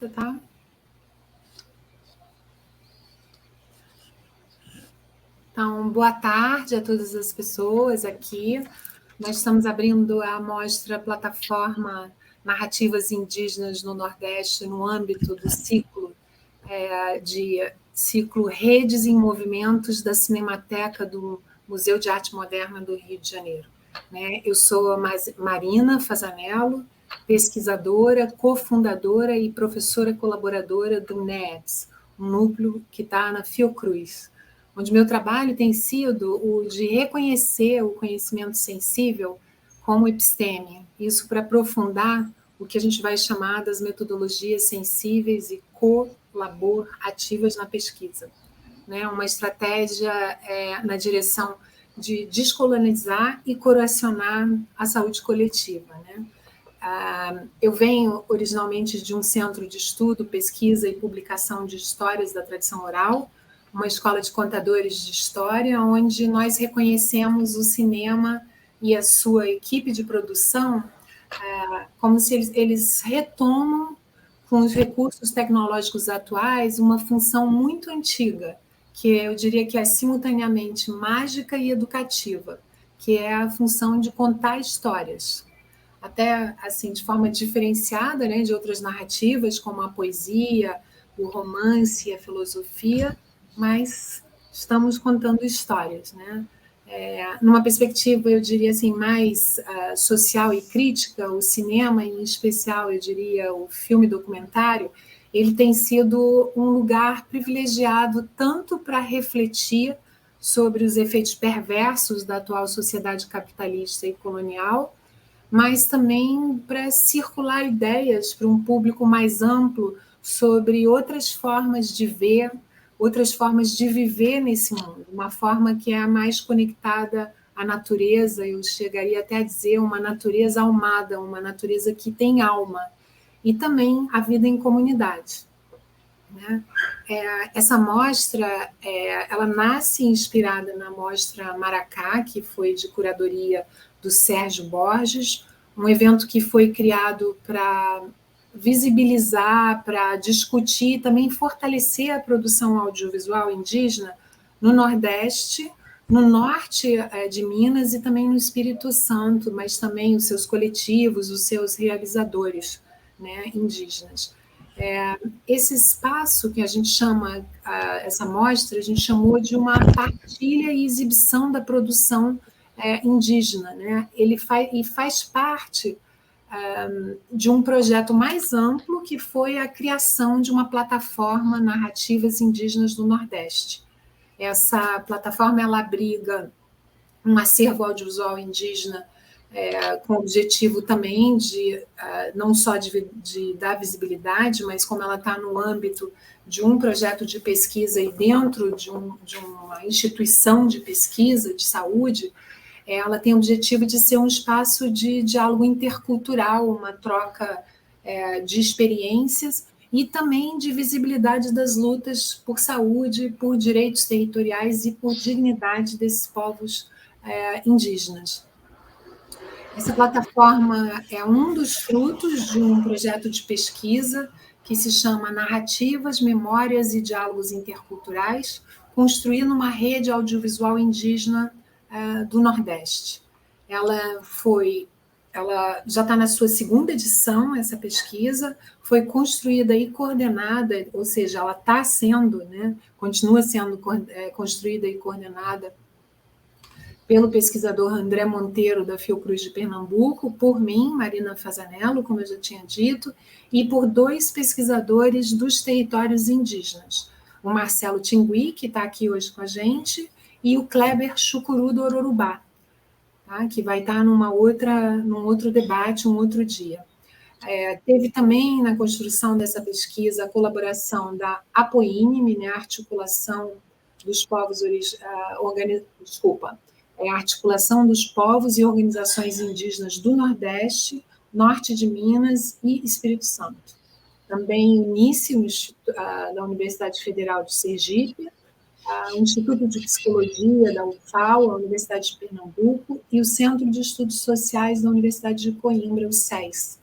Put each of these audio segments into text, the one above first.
Tá? Então, boa tarde a todas as pessoas aqui. Nós estamos abrindo a mostra plataforma Narrativas Indígenas no Nordeste no âmbito do ciclo Redes em Movimentos da Cinemateca do Museu de Arte Moderna do Rio de Janeiro. Eu sou a Marina Fasanello, pesquisadora, cofundadora e professora colaboradora do NEDS, um núcleo que está na Fiocruz, onde meu trabalho tem sido o de reconhecer o conhecimento sensível como episteme, isso para aprofundar o que a gente vai chamar das metodologias sensíveis e colaborativas na pesquisa. Uma estratégia na direção de descolonizar e curacionar a saúde coletiva. Eu venho originalmente de um centro de estudo, pesquisa e publicação de histórias da tradição oral, uma escola de contadores de história, onde nós reconhecemos o cinema e a sua equipe de produção como se eles retomam, com os recursos tecnológicos atuais, uma função muito antiga, que eu diria que é simultaneamente mágica e educativa, que é a função de contar histórias. Até assim, de forma diferenciada, de outras narrativas, como a poesia, o romance, a filosofia, mas estamos contando histórias, numa perspectiva, eu diria assim, mais social e crítica, o cinema, em especial, eu diria, o filme documentário, ele tem sido um lugar privilegiado tanto para refletir sobre os efeitos perversos da atual sociedade capitalista e colonial, mas também para circular ideias para um público mais amplo sobre outras formas de ver, outras formas de viver nesse mundo, uma forma que é a mais conectada à natureza, eu chegaria até a dizer uma natureza almada, uma natureza que tem alma, e também a vida em comunidade. Essa mostra, ela nasce inspirada na mostra Maracá, que foi de curadoria do Sérgio Borges, um evento que foi criado para visibilizar, para discutir e também fortalecer a produção audiovisual indígena no Nordeste, no norte de Minas e também no Espírito Santo, mas também os seus coletivos, os seus realizadores indígenas. Esse espaço que a gente chama, essa mostra, a gente chamou de uma partilha e exibição da produção indígena. Ele faz parte de um projeto mais amplo, que foi a criação de uma plataforma Narrativas Indígenas do Nordeste. Essa plataforma ela abriga um acervo audiovisual indígena com o objetivo também de não só de dar visibilidade, mas como ela está no âmbito de um projeto de pesquisa e dentro de uma instituição de pesquisa de saúde, ela tem o objetivo de ser um espaço de diálogo intercultural, uma troca de experiências e também de visibilidade das lutas por saúde, por direitos territoriais e por dignidade desses povos indígenas. Essa plataforma é um dos frutos de um projeto de pesquisa que se chama Narrativas, Memórias e Diálogos Interculturais, construindo uma rede audiovisual indígena do Nordeste. Ela já está na sua segunda edição, essa pesquisa, foi construída e coordenada, ou seja, ela está sendo, continua sendo construída e coordenada pelo pesquisador André Monteiro, da Fiocruz de Pernambuco, por mim, Marina Fasanello, como eu já tinha dito, e por dois pesquisadores dos territórios indígenas, o Marcelo Tingui, que está aqui hoje com a gente, e o Kleber Chucuru do Ororubá, que vai estar num outro debate, um outro dia. Teve também na construção dessa pesquisa a colaboração da APOINIME, a Articulação dos Povos a Articulação dos Povos e Organizações Indígenas do Nordeste, Norte de Minas e Espírito Santo. Também o INICE, da Universidade Federal de Sergipe, o Instituto de Psicologia da UFAL, a Universidade de Pernambuco, e o Centro de Estudos Sociais da Universidade de Coimbra, o SES.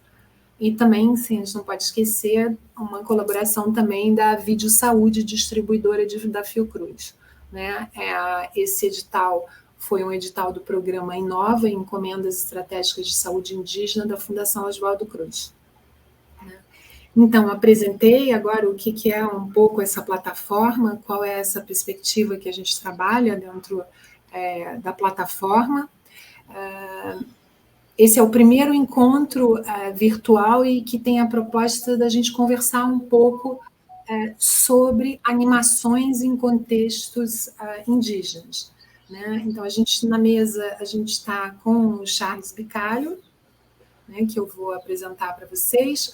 E também, sim, a gente não pode esquecer uma colaboração também da Vídeo Saúde, distribuidora da Fiocruz, né? Esse edital foi um edital do programa Inova, Encomendas Estratégicas de Saúde Indígena, da Fundação Oswaldo Cruz. Então, apresentei agora o que é um pouco essa plataforma, qual é essa perspectiva que a gente trabalha dentro da plataforma. Esse é o primeiro encontro virtual e que tem a proposta da gente conversar um pouco sobre animações em contextos indígenas, né? Então, na mesa, a gente está com o Charles Bicalho, né, que eu vou apresentar para vocês,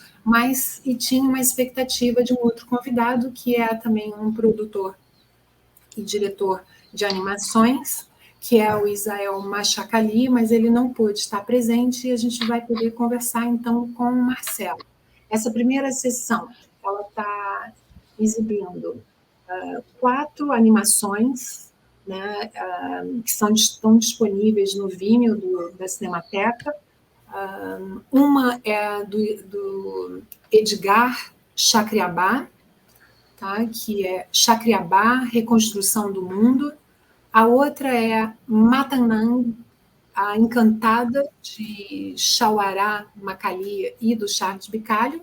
e tinha uma expectativa de um outro convidado, que é também um produtor e diretor de animações, que é o Isael Machacali, mas ele não pôde estar presente e a gente vai poder conversar, então, com o Marcelo. Essa primeira sessão, ela está exibindo 4 animações, né, que estão disponíveis no Vimeo da Cinemateca. Uma é do Edgar Chacriabá, tá, que é Chacriabá, Reconstrução do Mundo. A outra é Matanang, a Encantada, de Chauará Macalia e do Charles Bicalho.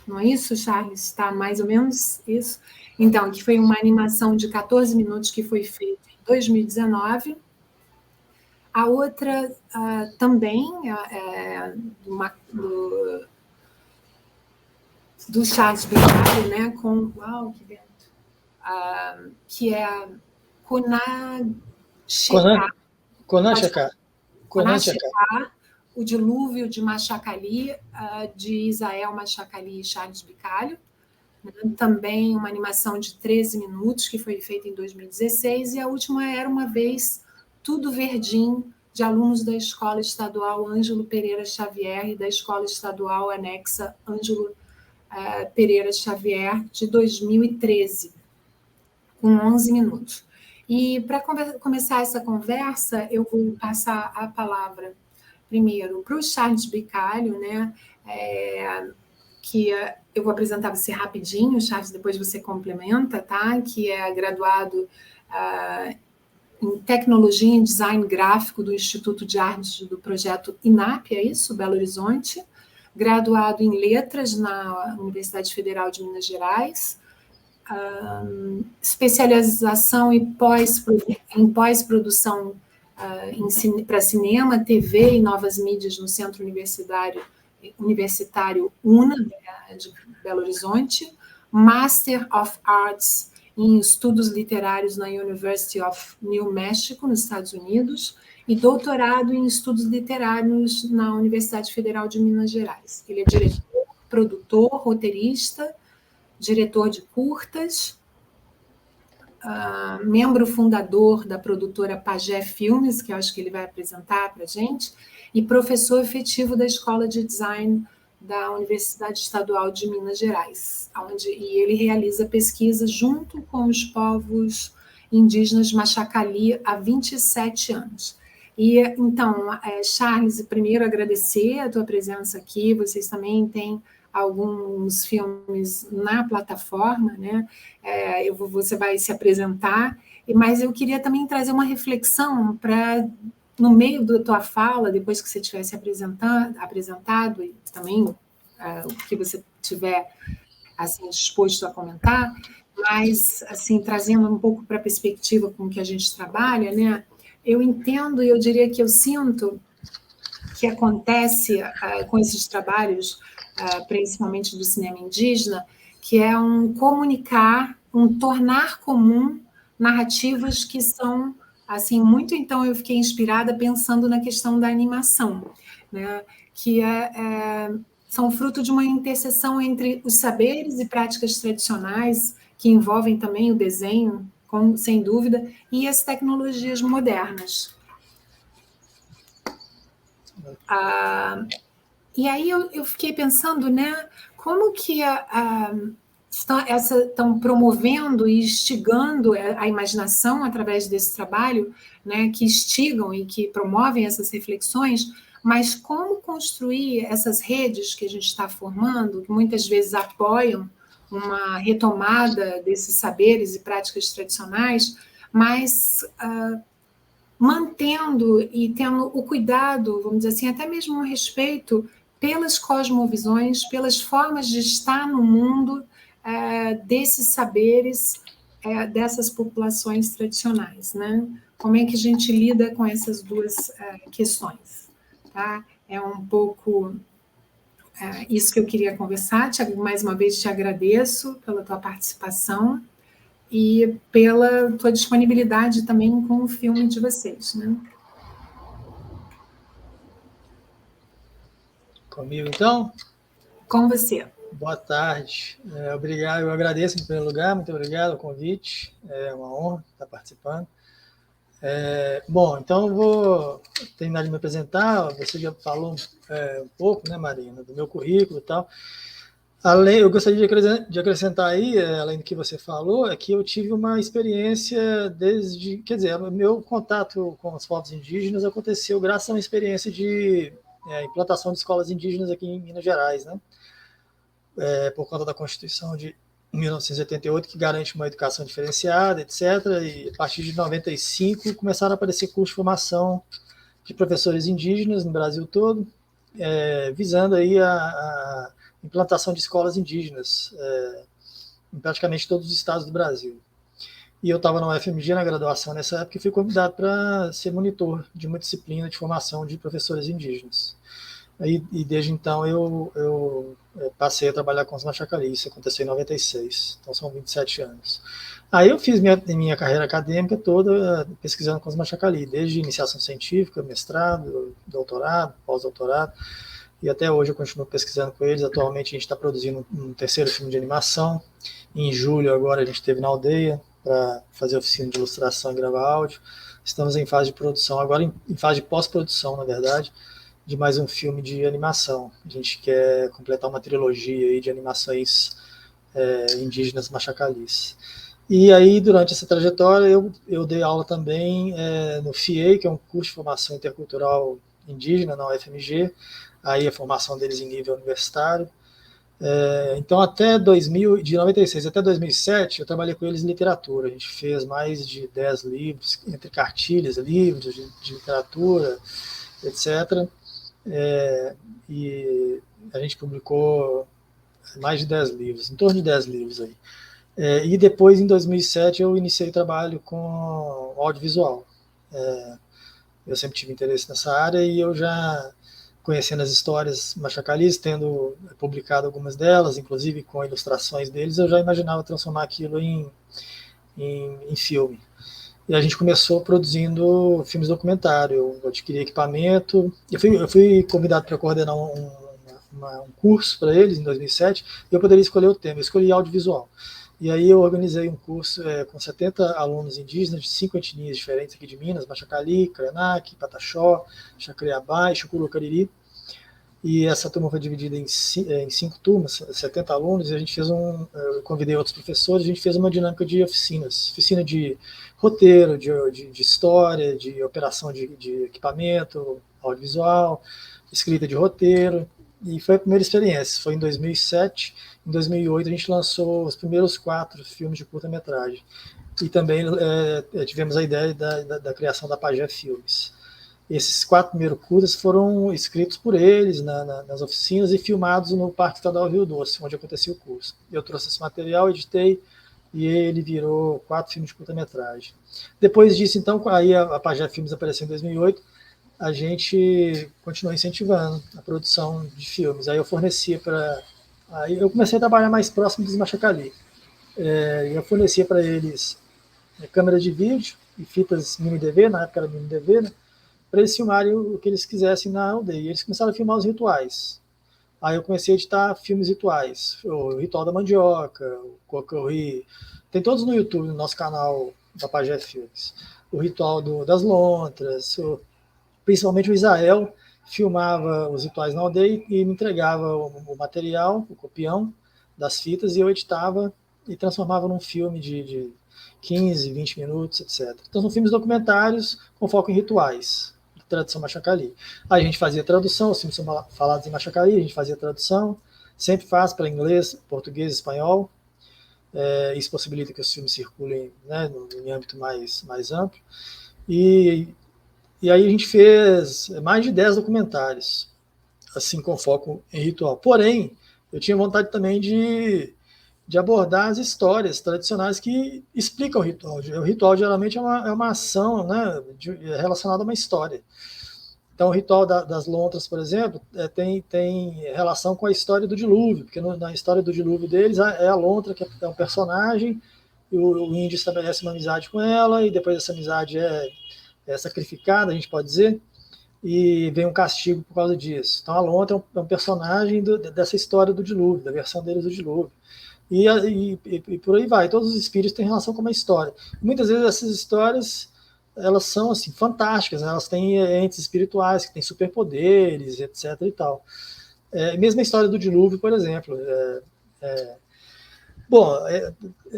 Não é isso, Charles? Está mais ou menos isso? Então, que foi uma animação de 14 minutos que foi feita em 2019. A outra também do Charles Bicalho, né, com... Uau, que vento! Que é Conachecá, o Dilúvio de Machacali, de Isael Machacali e Charles Bicalho. Também uma animação de 13 minutos, que foi feita em 2016. E a última Era Uma Vez, Tudo Verdinho, de alunos da Escola Estadual Ângelo Pereira Xavier e da Escola Estadual Anexa Ângelo Pereira Xavier, de 2013, com 11 minutos. E para começar essa conversa, eu vou passar a palavra primeiro para o Charles Bicalho, né, que eu vou apresentar você rapidinho, Charles, depois você complementa, tá? Que é graduado em Tecnologia e Design Gráfico do Instituto de Artes do Projeto INAP, é isso? Belo Horizonte. Graduado em Letras na Universidade Federal de Minas Gerais. Especialização em pós-produção para cinema, TV e novas mídias no Centro Universitário UNA, de Belo Horizonte. Master of Arts em Estudos Literários na University of New Mexico, nos Estados Unidos, e doutorado em Estudos Literários na Universidade Federal de Minas Gerais. Ele é diretor, produtor, roteirista, diretor de curtas, membro fundador da produtora Pajé Filmes, que eu acho que ele vai apresentar para a gente, e professor efetivo da Escola de Design da Universidade Estadual de Minas Gerais, e ele realiza pesquisa junto com os povos indígenas Machacali há 27 anos. E, então, Charles, primeiro agradecer a tua presença aqui, vocês também têm alguns filmes na plataforma, né? Você vai se apresentar, mas eu queria também trazer uma reflexão para, no meio da tua fala, depois que você tiver se apresentado, e também o que você tiver assim, disposto a comentar, mas assim, trazendo um pouco para a perspectiva com que a gente trabalha, né? Eu entendo e eu diria que eu sinto que acontece com esses trabalhos, principalmente do cinema indígena, que é um tornar comum narrativas que são, assim, muito. Então, eu fiquei inspirada pensando na questão da animação, né, que são fruto de uma interseção entre os saberes e práticas tradicionais, que envolvem também o desenho, sem dúvida, e as tecnologias modernas. E aí eu fiquei pensando, né, como que estão promovendo e instigando a imaginação através desse trabalho, né, que instigam e que promovem essas reflexões, mas como construir essas redes que a gente está formando, que muitas vezes apoiam uma retomada desses saberes e práticas tradicionais, mas mantendo e tendo o cuidado, vamos dizer assim, até mesmo o respeito pelas cosmovisões, pelas formas de estar no mundo, desses saberes, dessas populações tradicionais, né? Como é que a gente lida com essas duas questões? Tá? É um pouco isso que eu queria conversar. Tiago, mais uma vez te agradeço pela tua participação e pela tua disponibilidade também com o filme de vocês, né? Comigo, então? Com você. Boa tarde. Obrigado, eu agradeço em primeiro lugar, muito obrigado pelo convite. É uma honra estar participando. Bom, então eu vou terminar de me apresentar. Você já falou um pouco, né, Marina, do meu currículo e tal. Eu gostaria de acrescentar aí, além do que você falou, é que eu tive uma experiência desde... Quer dizer, o meu contato com os povos indígenas aconteceu graças a uma experiência de implantação de escolas indígenas aqui em Minas Gerais, né? Por conta da Constituição de 1988, que garante uma educação diferenciada, etc. E a partir de 95 começaram a aparecer cursos de formação de professores indígenas no Brasil todo, visando aí a implantação de escolas indígenas em praticamente todos os estados do Brasil. E eu estava na UFMG na graduação nessa época e fui convidado para ser monitor de uma disciplina de formação de professores indígenas. E desde então eu passei a trabalhar com os Machacali, isso aconteceu em 96, então são 27 anos. Aí eu fiz minha carreira acadêmica toda pesquisando com os Machacali, desde iniciação científica, mestrado, doutorado, pós-doutorado, e até hoje eu continuo pesquisando com eles. Atualmente a gente está produzindo um terceiro filme de animação. Em julho agora a gente esteve na aldeia para fazer oficina de ilustração e gravar áudio. Estamos em fase de produção, agora em fase de pós-produção, na verdade, de mais um filme de animação. A gente quer completar uma trilogia aí de animações indígenas machacalis. E aí, durante essa trajetória, eu dei aula também no FIEI, que é um curso de formação intercultural indígena na UFMG, aí a formação deles em nível universitário. Então, de 96 até 2007, eu trabalhei com eles em literatura. A gente fez mais de 10 livros, entre cartilhas, livros de literatura, etc. E a gente publicou mais de 10 livros, em torno de 10 livros aí. E depois, em 2007, eu iniciei trabalho com audiovisual. Eu sempre tive interesse nessa área e eu já, conhecendo as histórias machacalis, tendo publicado algumas delas, inclusive com ilustrações deles, eu já imaginava transformar aquilo em filme. E a gente começou produzindo filmes documentário. Eu adquiri equipamento. Eu fui convidado para coordenar um curso para eles em 2007 e eu poderia escolher o tema. Eu escolhi audiovisual. E aí eu organizei um curso com 70 alunos indígenas de 5 etnias diferentes aqui de Minas: Machacali, Krenak, Pataxó, Chacreabá e Chucurucariri. E essa turma foi dividida em 5 turmas, 70 alunos, e a gente fez eu convidei outros professores, a gente fez uma dinâmica de oficinas, oficina de roteiro, de história, de operação de equipamento, audiovisual, escrita de roteiro, e foi a primeira experiência, foi em 2007. Em 2008 a gente lançou os primeiros 4 filmes de curta-metragem, e também tivemos a ideia da criação da Pajé Filmes. Esses 4 primeiros curtas foram escritos por eles nas oficinas e filmados no Parque Estadual Rio Doce, onde acontecia o curso. Eu trouxe esse material, editei, e ele virou 4 filmes de curta-metragem. Depois disso, então, aí a Pajé Filmes apareceu em 2008, a gente continuou incentivando a produção de filmes. Aí eu fornecia Aí eu comecei a trabalhar mais próximo dos Machacali. Eu fornecia para eles câmeras de vídeo e fitas mini-DV, na época era mini-DV, né? Para eles filmarem o que eles quisessem na aldeia. E eles começaram a filmar os rituais. Aí eu comecei a editar filmes rituais. O Ritual da Mandioca, o Cocorri. Tem todos no YouTube, no nosso canal da Pajé Filmes. O Ritual das Lontras, principalmente o Israel filmava os rituais na aldeia e me entregava o material, o copião das fitas, e eu editava e transformava num filme de 15, 20 minutos, etc. Então são filmes documentários com foco em rituais, tradição Machacali. Aí a gente fazia tradução, os filmes são falados em Machacali, a gente fazia tradução, sempre faz para inglês, português, espanhol. Isso possibilita que os filmes circulem, né, em âmbito mais amplo. E aí a gente fez mais de 10 documentários, assim, com foco em ritual. Porém, eu tinha vontade também de abordar as histórias tradicionais que explicam o ritual. O ritual geralmente é uma ação, né, relacionada a uma história. Então, o ritual das lontras, por exemplo, tem relação com a história do dilúvio, porque na história do dilúvio deles é a lontra que é um personagem, e o índio estabelece uma amizade com ela, e depois essa amizade é sacrificada, a gente pode dizer, e vem um castigo por causa disso. Então, a lontra é um personagem dessa história do dilúvio, da versão deles do dilúvio. E por aí vai, todos os espíritos têm relação com uma história. Muitas vezes essas histórias, elas são assim fantásticas, né? Elas têm entes espirituais que têm superpoderes, etc. e tal. Mesmo a história do dilúvio, por exemplo.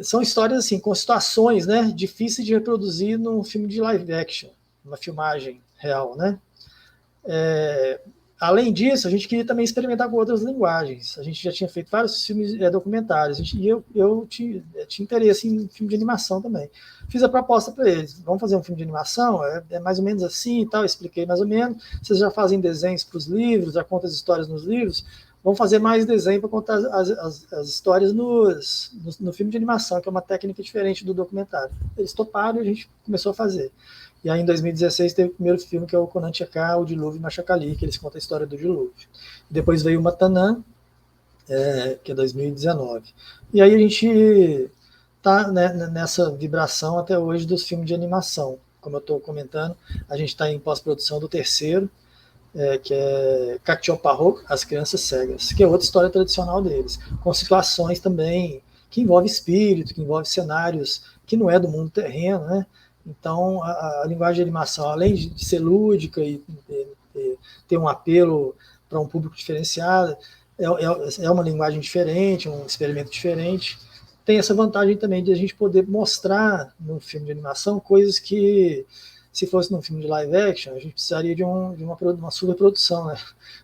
São histórias assim, com situações, né, difíceis de reproduzir num filme de live action, uma filmagem real, né? Além disso, a gente queria também experimentar com outras linguagens. A gente já tinha feito vários filmes documentários, e eu tinha interesse em filme de animação também. Fiz a proposta para eles, vamos fazer um filme de animação? É mais ou menos assim e tal, expliquei mais ou menos. Vocês já fazem desenhos para os livros, já contam as histórias nos livros, vamos fazer mais desenho para contar as histórias no filme de animação, que é uma técnica diferente do documentário. Eles toparam e a gente começou a fazer. E aí, em 2016, teve o primeiro filme, que é o Conan Tcheká, o Dilúvio Machacali, que eles contam a história do dilúvio. Depois veio o Matanã, que é 2019. E aí a gente está, né, nessa vibração até hoje dos filmes de animação. Como eu estou comentando, a gente está em pós-produção do terceiro, que é Cactioparro, As Crianças Cegas, que é outra história tradicional deles, com situações também que envolve espírito, que envolve cenários que não é do mundo terreno, né? Então, a linguagem de animação, além de ser lúdica e ter um apelo para um público diferenciado, é uma linguagem diferente, um experimento diferente. Tem essa vantagem também de a gente poder mostrar no filme de animação coisas que, se fosse num filme de live action, a gente precisaria de uma superprodução, né?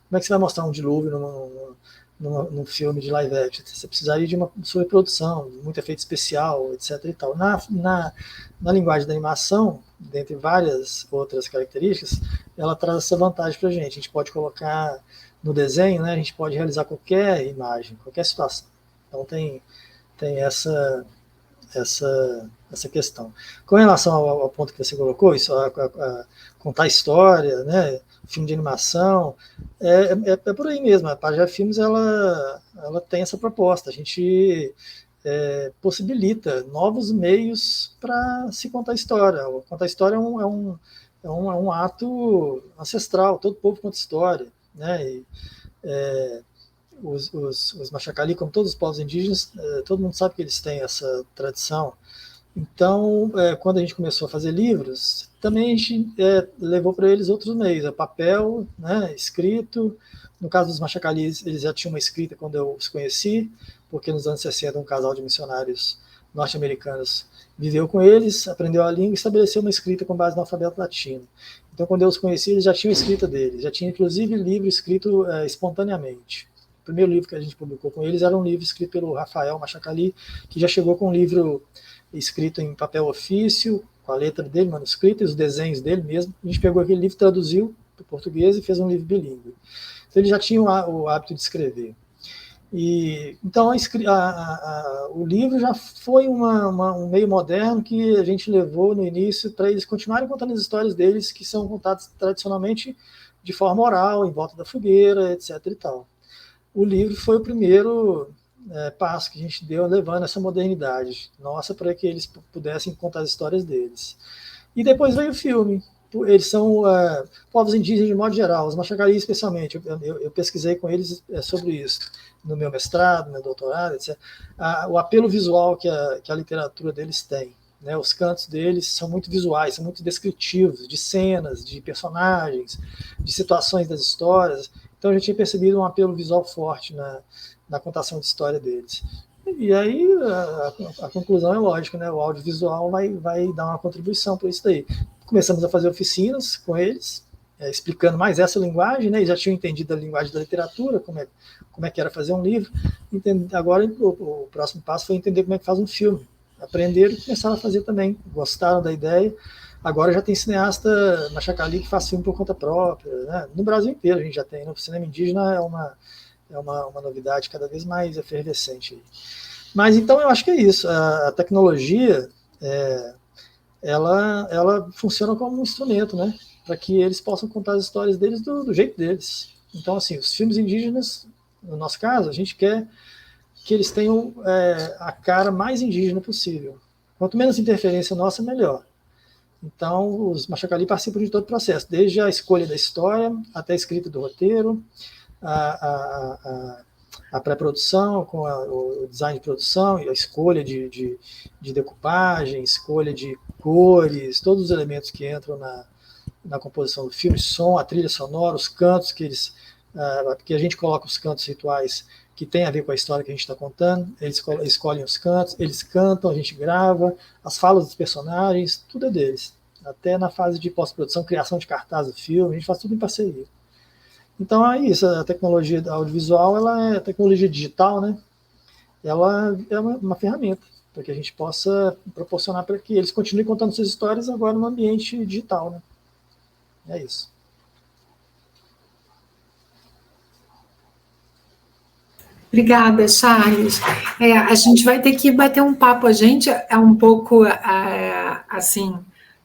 Como é que você vai mostrar um dilúvio num filme de live action? Você precisaria de uma superprodução, muito efeito especial, etc. e tal. Na linguagem da animação, dentre várias outras características, ela traz essa vantagem para a gente. A gente pode colocar no desenho, né? A gente pode realizar qualquer imagem, qualquer situação. Então tem essa questão. Com relação ao ponto que você colocou, isso, a contar história, né, filme de animação, é por aí mesmo. A Pajé Filmes ela tem essa proposta. A gente possibilita novos meios para se contar história. Contar história é um ato ancestral. Todo povo conta história, né? Os Machacali, como todos os povos indígenas, todo mundo sabe que eles têm essa tradição. Então, quando a gente começou a fazer livros, também a gente levou para eles outros meios, papel, né, escrito. No caso dos Machacalis, eles já tinham uma escrita quando eu os conheci, porque nos anos 60 um casal de missionários norte-americanos viveu com eles, aprendeu a língua e estabeleceu uma escrita com base no alfabeto latino. Então, quando eu os conheci, eles já tinham escrita deles, já tinha inclusive livro escrito espontaneamente. O primeiro livro que a gente publicou com eles era um livro escrito pelo Rafael Machacali, que já chegou com um livro escrito em papel ofício, com a letra dele, manuscrito, e os desenhos dele mesmo. A gente pegou aquele livro, traduziu para o português e fez um livro bilíngue. Então ele já tinha o hábito de escrever. Então o livro já foi um meio moderno que a gente levou no início para eles continuarem contando as histórias deles, que são contadas tradicionalmente de forma oral, em volta da fogueira, etc. e tal. O livro foi o primeiro passo que a gente deu levando essa modernidade nossa para que eles pudessem contar as histórias deles. E depois veio o filme. Eles são povos indígenas de modo geral, os Machacali especialmente. Eu pesquisei com eles sobre isso no meu mestrado, no meu doutorado, etc. O apelo visual que a literatura deles tem. Né, os cantos deles são muito visuais, são muito descritivos, de cenas, de personagens, de situações das histórias. Então a gente tinha percebido um apelo visual forte na contação de história deles. E aí a conclusão é lógica, né? O audiovisual vai dar uma contribuição para isso daí. Começamos a fazer oficinas com eles, explicando mais essa linguagem, né? Eles já tinham entendido a linguagem da literatura, como é que era fazer um livro. Agora o próximo passo foi entender como é que faz um filme. Aprenderam e começaram a fazer também. Gostaram da ideia. Agora já tem cineasta Machacali que faz filme por conta própria, né? No Brasil inteiro a gente já tem. O cinema indígena é uma novidade cada vez mais efervescente. Mas então eu acho que é isso. A tecnologia, ela funciona como um instrumento, né? Para que eles possam contar as histórias deles do jeito deles. Então, assim, os filmes indígenas, no nosso caso, a gente quer que eles tenham a cara mais indígena possível. Quanto menos interferência nossa, melhor. Então, os Machacali participam de todo o processo, desde a escolha da história até a escrita do roteiro, a pré-produção, com o design de produção, a escolha de decupagem, escolha de cores, todos os elementos que entram na composição do filme, som, a trilha sonora, os cantos que a gente coloca os cantos rituais que tem a ver com a história que a gente está contando, eles escolhem os cantos, eles cantam, a gente grava, as falas dos personagens, tudo é deles. Até na fase de pós-produção, criação de cartaz do filme, a gente faz tudo em parceria. Então é isso, a tecnologia audiovisual, ela é tecnologia digital, né? Ela é uma ferramenta para que a gente possa proporcionar para que eles continuem contando suas histórias agora no ambiente digital, né? É isso. Obrigada, Charles. A gente vai ter que bater um papo. A gente é um pouco, assim,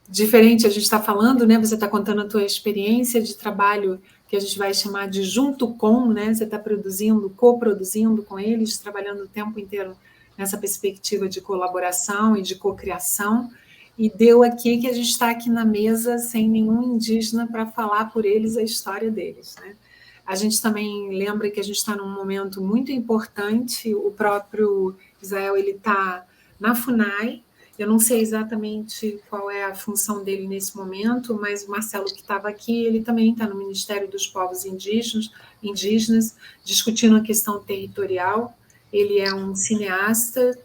diferente. A gente está falando, né? Você está contando a tua experiência de trabalho, que a gente vai chamar de junto com, né? Você está produzindo, coproduzindo com eles, trabalhando o tempo inteiro nessa perspectiva de colaboração e de cocriação. E deu aqui que a gente está aqui na mesa sem nenhum indígena para falar por eles a história deles, né? A gente também lembra que a gente está num momento muito importante. O próprio Israel, ele está na FUNAI. Eu não sei exatamente qual é a função dele nesse momento, mas o Marcelo, que estava aqui, ele também está no Ministério dos Povos Indígenas, discutindo a questão territorial. Ele é um cineasta,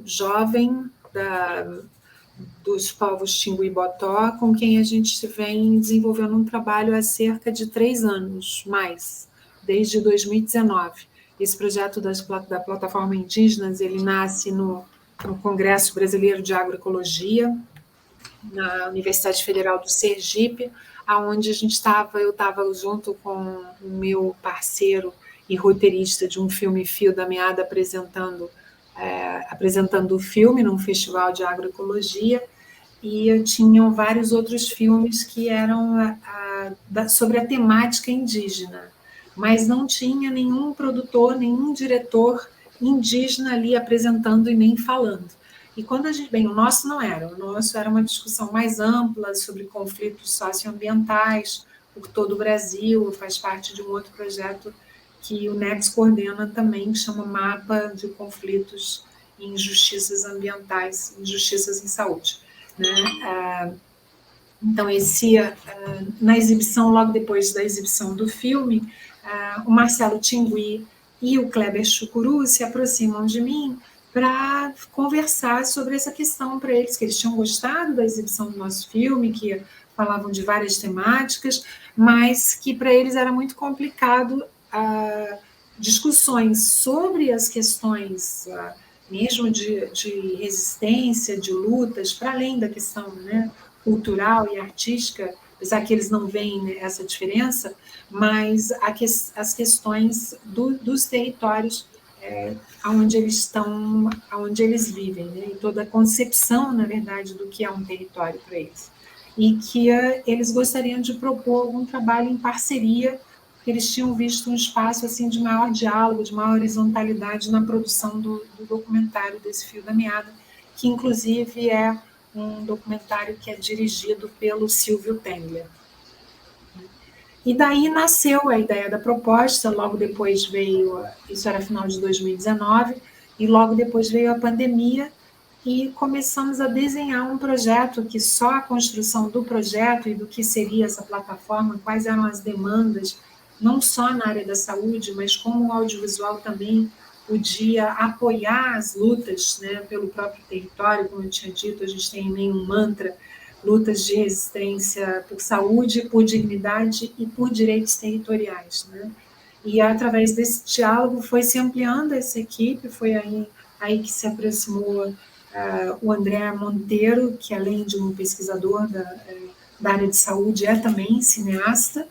jovem dos povos Xingu e Botó, com quem a gente vem desenvolvendo um trabalho há cerca de 3 anos, desde 2019. Esse projeto da Plataforma Indígenas, ele nasce no Congresso Brasileiro de Agroecologia, na Universidade Federal do Sergipe, aonde eu estava junto com o meu parceiro e roteirista de um filme Fio da Meada apresentando o filme num festival de agroecologia, e tinham vários outros filmes que eram sobre a temática indígena, mas não tinha nenhum produtor, nenhum diretor indígena ali apresentando e nem falando. E quando o nosso não era, o nosso era uma discussão mais ampla sobre conflitos socioambientais por todo o Brasil, faz parte de um outro projeto que o NEX coordena também, que chama Mapa de Conflitos e Injustiças Ambientais, Injustiças em Saúde. Né? Então, na exibição, logo depois da exibição do filme, o Marcelo Tingui e o Kleber Chucuru se aproximam de mim para conversar sobre essa questão para eles, que eles tinham gostado da exibição do nosso filme, que falavam de várias temáticas, mas que para eles era muito complicado discussões sobre as questões mesmo de resistência, de lutas, para além da questão, né, cultural e artística, apesar que eles não veem, né, essa diferença, mas as questões dos territórios onde eles estão, onde eles vivem, né, e toda a concepção, na verdade, do que é um território para eles. E que eles gostariam de propor algum trabalho em parceria, porque eles tinham visto um espaço assim de maior diálogo, de maior horizontalidade na produção do documentário desse Fio da Meada, que inclusive é um documentário que é dirigido pelo Silvio Tengler. E daí nasceu a ideia da proposta, logo depois veio, isso era final de 2019, e logo depois veio a pandemia, e começamos a desenhar um projeto que só a construção do projeto e do que seria essa plataforma, quais eram as demandas, não só na área da saúde, mas como o audiovisual também podia apoiar as lutas, né, pelo próprio território, como eu tinha dito, a gente tem meio um mantra lutas de resistência por saúde, por dignidade e por direitos territoriais, né? E através desse diálogo foi se ampliando essa equipe, foi aí que se aproximou o André Monteiro, que além de um pesquisador da área de saúde, é também cineasta,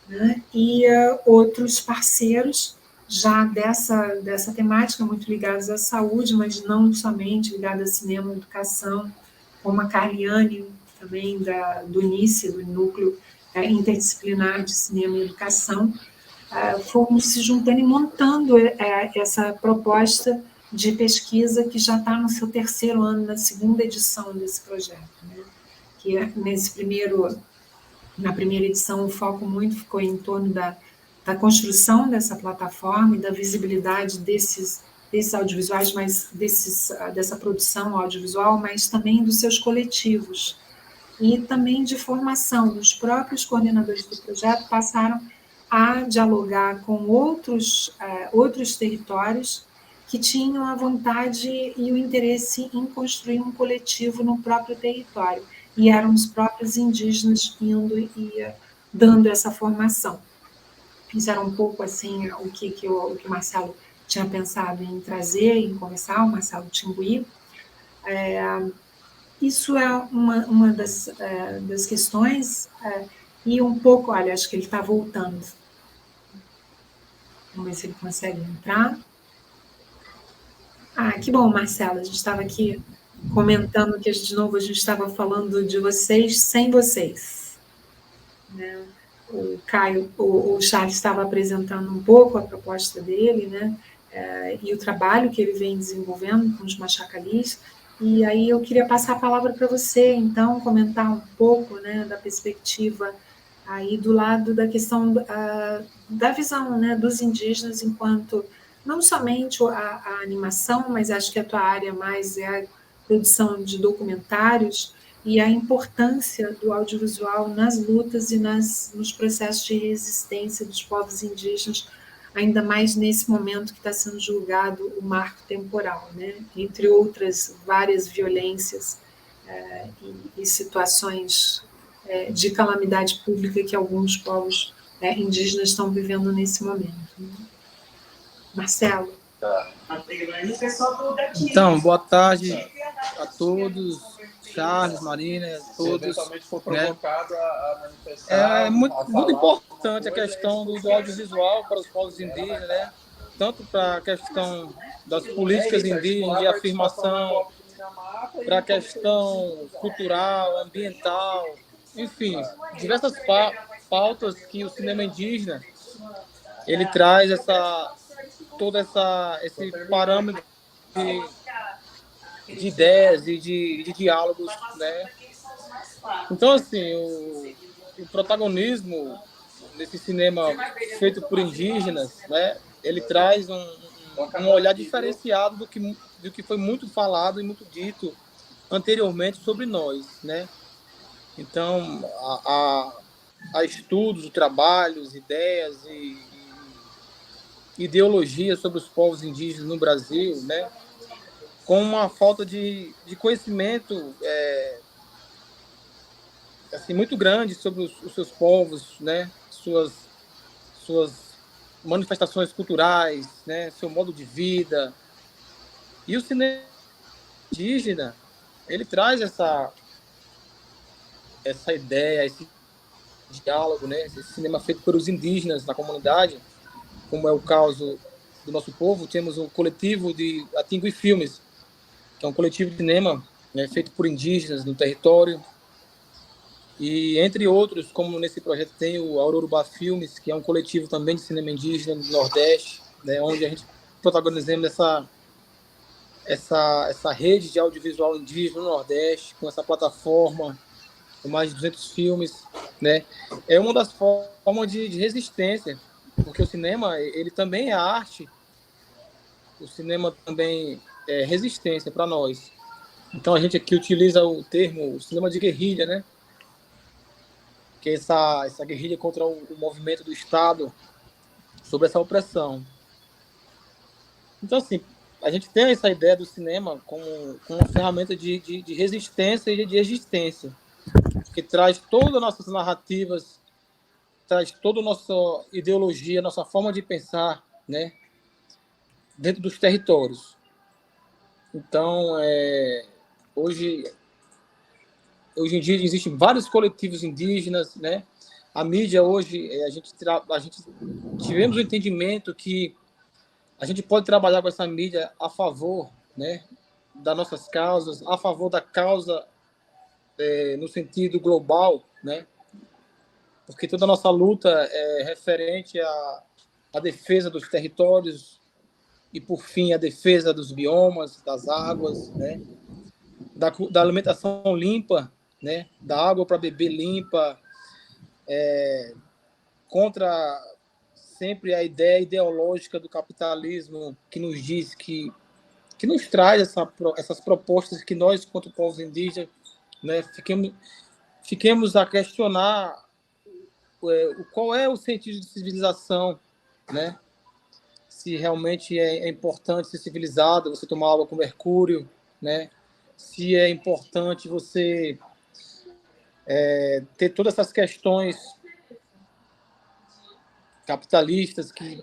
né? E outros parceiros já dessa temática, muito ligados à saúde, mas não somente ligados a cinema e educação, como a Carliane, também do NICE, do Núcleo Interdisciplinar de Cinema e Educação, fomos se juntando e montando essa proposta de pesquisa que já está no seu terceiro ano, na segunda edição desse projeto, né? Que na primeira edição, o foco muito ficou em torno da construção dessa plataforma e da visibilidade desses audiovisuais, dessa produção audiovisual, mas também dos seus coletivos. E também de formação. Os próprios coordenadores do projeto passaram a dialogar com outros territórios que tinham a vontade e o interesse em construir um coletivo no próprio território. E eram os próprios indígenas indo e dando essa formação. Isso era um pouco assim o que o Marcelo tinha pensado em trazer, em conversar, o Marcelo Tingui. Isso é uma das questões, e um pouco, olha, acho que ele está voltando. Vamos ver se ele consegue entrar. Que bom, Marcelo, a gente estava aqui comentando que, de novo, a gente estava falando de vocês sem vocês, né? O Caio, o Charles estava apresentando um pouco a proposta dele, né? E o trabalho que ele vem desenvolvendo com os machacalis. E aí eu queria passar a palavra para você, então, comentar um pouco, né, da perspectiva aí do lado da questão da visão, né, dos indígenas enquanto não somente a animação, mas acho que a tua área mais é a produção de documentários e a importância do audiovisual nas lutas e nos processos de resistência dos povos indígenas, ainda mais nesse momento que está sendo julgado o marco temporal, né? Entre outras várias violências e situações de calamidade pública que alguns povos indígenas estão vivendo nesse momento, né? Marcelo. Então, boa tarde a todos, Charles, Marina, todos. Né? É muito importante a questão do audiovisual para os povos indígenas, né? Tanto para a questão das políticas indígenas, de afirmação, para a questão cultural, ambiental, enfim, diversas pautas que o cinema indígena ele traz todo esse parâmetro de ideias e de diálogos, né? Então, assim, o protagonismo desse cinema feito por indígenas, né? Ele traz um olhar diferenciado do que foi muito falado e muito dito anteriormente sobre nós, né? Então, há estudos, trabalhos, ideias e ideologias sobre os povos indígenas no Brasil, né? Com uma falta de conhecimento assim, muito grande sobre os seus povos, né? Suas manifestações culturais, né? Seu modo de vida. E o cinema indígena, ele traz essa ideia, esse diálogo, né? Esse cinema feito pelos indígenas na comunidade, como é o caso do nosso povo. Temos um coletivo de Atingui Filmes, que é um coletivo de cinema, né, feito por indígenas no território. E, entre outros, como nesse projeto tem o Aurorubá Filmes, que é um coletivo também de cinema indígena do Nordeste, né, onde a gente protagonizamos essa rede de audiovisual indígena no Nordeste, com essa plataforma, com mais de 200 filmes. Né. É uma das formas de resistência, porque o cinema ele também é arte, o cinema também é resistência para nós. Então a gente aqui utiliza o termo cinema de guerrilha, né? Que é essa guerrilha contra o movimento do Estado sobre essa opressão. Então, assim, a gente tem essa ideia do cinema como uma ferramenta de resistência e de existência. que traz todas as nossas narrativas, traz toda a nossa ideologia, nossa forma de pensar, né, dentro dos territórios. Então, hoje em dia existem vários coletivos indígenas, né? A mídia hoje, a gente tivemos o entendimento que a gente pode trabalhar com essa mídia a favor, né, das nossas causas, a favor da causa no sentido global, né? Porque toda a nossa luta é referente à defesa dos territórios e, por fim, a defesa dos biomas, das águas, né? Da alimentação limpa, né? Da água para beber limpa, contra sempre a ideia ideológica do capitalismo que nos diz que nos traz essas propostas que nós, quanto povos indígenas, né, fiquemos a questionar qual é o sentido de civilização, né? Se realmente é importante ser civilizado, você tomar água com mercúrio, né? Se é importante você ter todas essas questões capitalistas que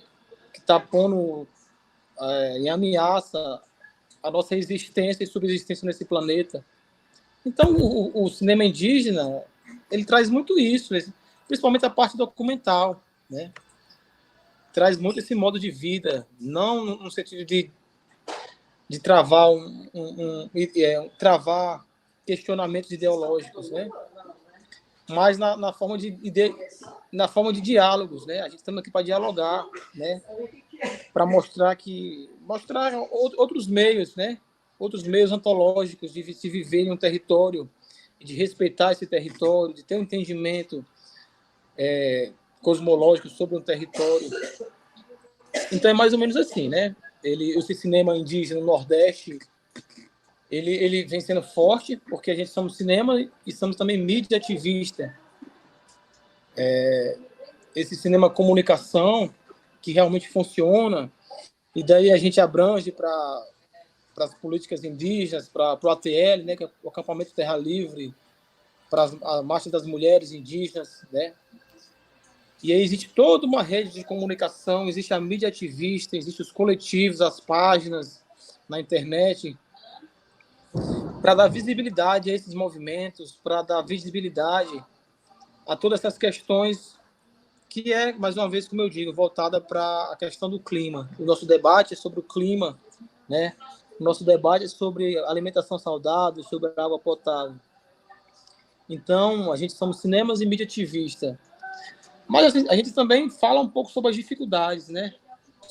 tá pondo em ameaça a nossa existência e subsistência nesse planeta. Então, o cinema indígena, ele traz muito isso, principalmente a parte documental, né? Traz muito esse modo de vida, não no sentido de travar travar questionamentos ideológicos, né? Mas na forma de diálogos, né? A gente estamos aqui para dialogar, né? Para mostrar outros meios, né? Outros meios ontológicos de se viver em um território, de respeitar esse território, de ter um entendimento cosmológico sobre um território. Então é mais ou menos assim, né? Esse cinema indígena no Nordeste, ele vem sendo forte porque a gente somos cinema e somos também mídia ativista. Esse cinema comunicação que realmente funciona, e daí a gente abrange para as políticas indígenas, para o ATL, né, que é o Acampamento Terra Livre, para a Marcha das Mulheres Indígenas, né? E aí existe toda uma rede de comunicação, existe a mídia ativista, existem os coletivos, as páginas na internet, para dar visibilidade a esses movimentos, para dar visibilidade a todas essas questões que é, mais uma vez, como eu digo, voltada para a questão do clima. O nosso debate é sobre o clima, né? O nosso debate é sobre alimentação saudável, sobre água potável. Então, a gente somos cinemas e mídia ativista. Mas a gente também fala um pouco sobre as dificuldades, né?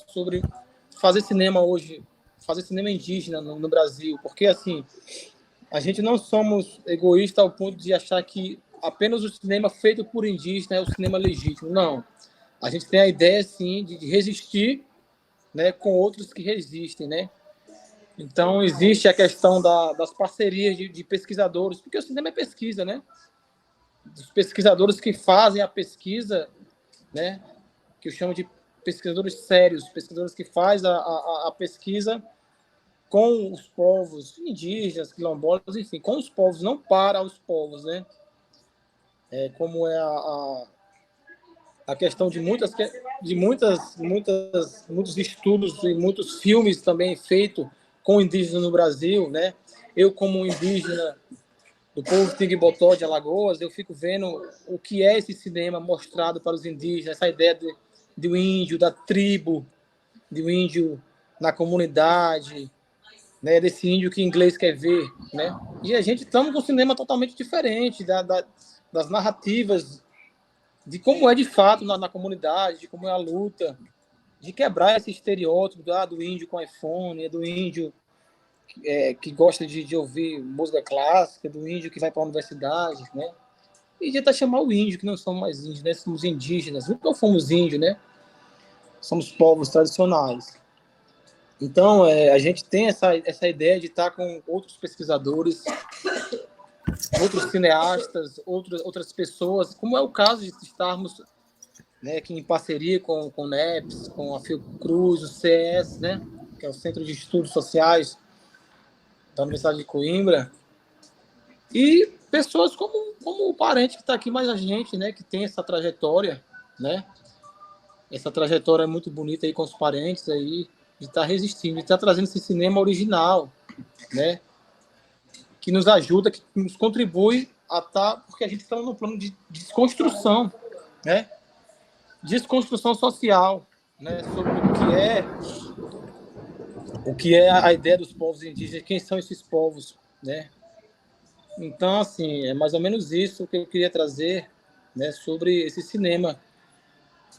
Sobre fazer cinema hoje, fazer cinema indígena no Brasil. Porque, assim, a gente não somos egoístas ao ponto de achar que apenas o cinema feito por indígena é o cinema legítimo. Não. A gente tem a ideia, sim, de resistir, né, com outros que resistem, né? Então, existe a questão das parcerias de pesquisadores, porque o cinema é pesquisa, né? Os pesquisadores que fazem a pesquisa, né, que eu chamo de pesquisadores sérios, pesquisadores que fazem a pesquisa com os povos indígenas, quilombolas, enfim, com os povos, não para os povos, né? Como é a questão de muitos estudos e muitos filmes também feitos com indígenas no Brasil, né? Eu, como indígena do povo Tingue-Botó de Alagoas, eu fico vendo o que é esse cinema mostrado para os indígenas, essa ideia do índio, da tribo, do índio na comunidade, né? Desse índio que inglês quer ver, né? E a gente estamos com um cinema totalmente diferente das narrativas de como é de fato na comunidade, de como é a luta, de quebrar esse estereótipo do índio com iPhone, do índio que gosta de ouvir música clássica, do índio que vai para a universidade, né? E de até chamar o índio, que não somos mais índios, né? Somos indígenas, nunca fomos índios, né? Somos povos tradicionais. Então, a gente tem essa ideia de estar com outros pesquisadores, outros cineastas, outras pessoas, como é o caso de estarmos, né, aqui em parceria com o NEPS, com a Fiocruz, o CS, né, que é o Centro de Estudos Sociais da Universidade de Coimbra, e pessoas como o parente que está aqui, mais a gente, né, que tem essa trajetória, né? Essa trajetória é muito bonita aí com os parentes aí, de estar resistindo, de estar trazendo esse cinema original, né? Que nos ajuda, que nos contribui a estar, porque a gente está no plano de desconstrução, né? Desconstrução social, né? Sobre o que é a ideia dos povos indígenas, quem são esses povos, né? Então, assim, é mais ou menos isso que eu queria trazer, né, sobre esse cinema,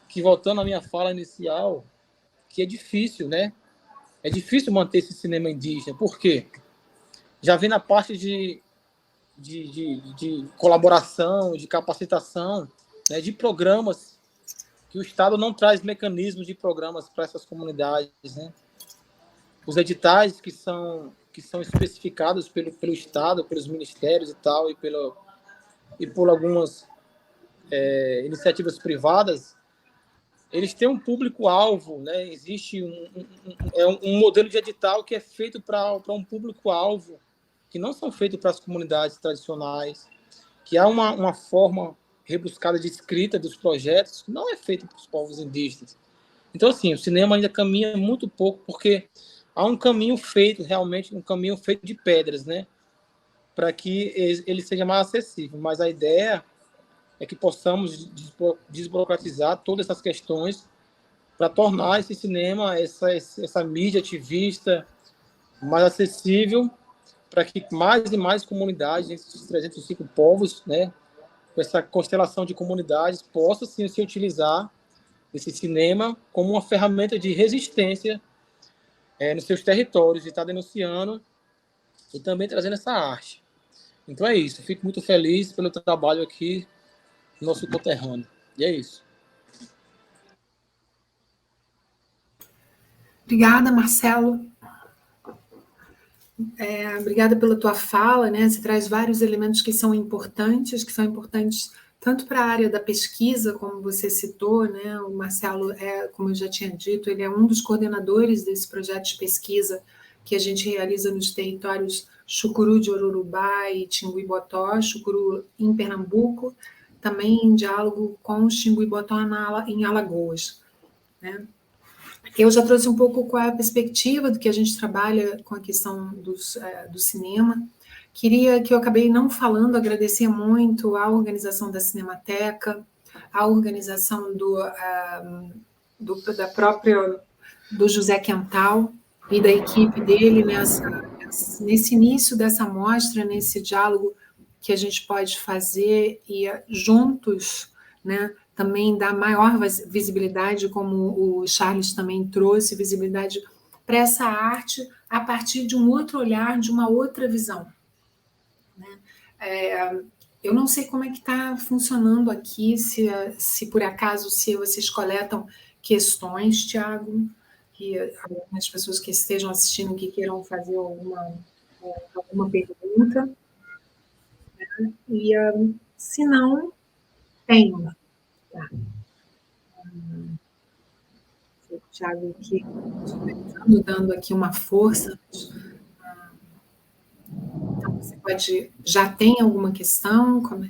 que, voltando à minha fala inicial, que é difícil, né? É difícil manter esse cinema indígena. Por quê? Já vem na parte de colaboração, de capacitação, né, de programas, que o Estado não traz mecanismos de programas para essas comunidades, né? Os editais que são especificados pelo Estado, pelos ministérios e tal, e por algumas iniciativas privadas, eles têm um público-alvo, né? Existe um modelo de edital que é feito para um público-alvo, que não são feitos para as comunidades tradicionais, que há uma forma rebuscada de escrita dos projetos que não é feito para os povos indígenas. Então, assim, o cinema ainda caminha muito pouco, porque há um caminho feito, realmente, um caminho feito de pedras, né? Para que ele seja mais acessível. Mas a ideia é que possamos desburocratizar todas essas questões para tornar esse cinema, essa mídia ativista mais acessível, para que mais e mais comunidades, esses 305 povos, né, com essa constelação de comunidades, possam sim, se utilizar desse cinema como uma ferramenta de resistência nos seus territórios, e estar denunciando e também trazendo essa arte. Então é isso, fico muito feliz pelo trabalho aqui no nosso conterrâneo. E é isso. Obrigada, Marcelo. Obrigada pela tua fala, né? Você traz vários elementos que são importantes tanto para a área da pesquisa, como você citou, né? O Marcelo como eu já tinha dito, ele é um dos coordenadores desse projeto de pesquisa que a gente realiza nos territórios Chucuru de Ororubá e Tinguibotó, Chucuru em Pernambuco, também em diálogo com Tinguibotó em Alagoas, né? Eu já trouxe um pouco qual é a perspectiva do que a gente trabalha com a questão do cinema. Queria que eu acabei não falando, agradecer muito à organização da Cinemateca, à organização do José Quental e da equipe dele nesse início dessa mostra, nesse diálogo que a gente pode fazer e juntos, né, também dar maior visibilidade, como o Charles também trouxe, visibilidade para essa arte a partir de um outro olhar, de uma outra visão. Né? Eu não sei como é que está funcionando aqui, se por acaso se vocês coletam questões, Tiago, que algumas pessoas que estejam assistindo que queiram fazer alguma pergunta. Né? E se não, tenho. Tá. O Thiago aqui dando aqui uma força. Então, você pode... Já tem alguma questão? Como é?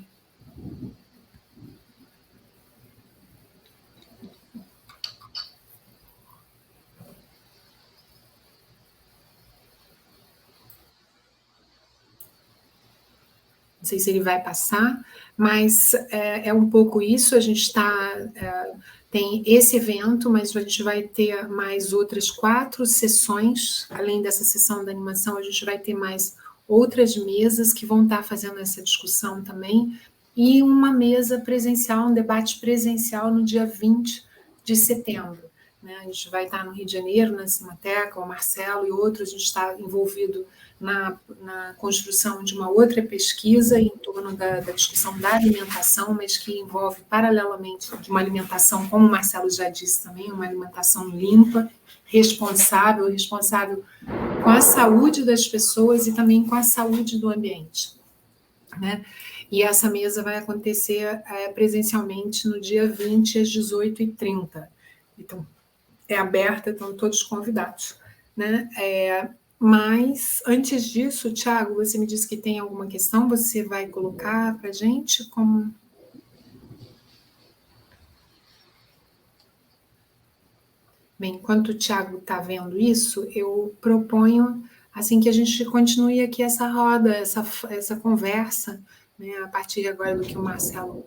Não sei se ele vai passar, mas é um pouco isso. A gente tem esse evento, mas a gente vai ter mais outras 4 sessões. Além dessa sessão da animação, a gente vai ter mais outras mesas que vão estar fazendo essa discussão também, e uma mesa presencial, um debate presencial no dia 20 de setembro. Né? A gente vai estar no Rio de Janeiro, na Cinemateca, o Marcelo e outros, a gente está envolvido na construção de uma outra pesquisa em torno da discussão da alimentação, mas que envolve paralelamente de uma alimentação, como o Marcelo já disse também, uma alimentação limpa, responsável com a saúde das pessoas e também com a saúde do ambiente. Né? E essa mesa vai acontecer presencialmente no dia 20 às 18h30. Então, é aberta, estão todos convidados. Né? Mas, antes disso, Thiago, você me disse que tem alguma questão, você vai colocar para a gente como... Bem, enquanto o Thiago está vendo isso, eu proponho assim que a gente continue aqui essa roda, essa conversa, né, a partir agora do que o Marcelo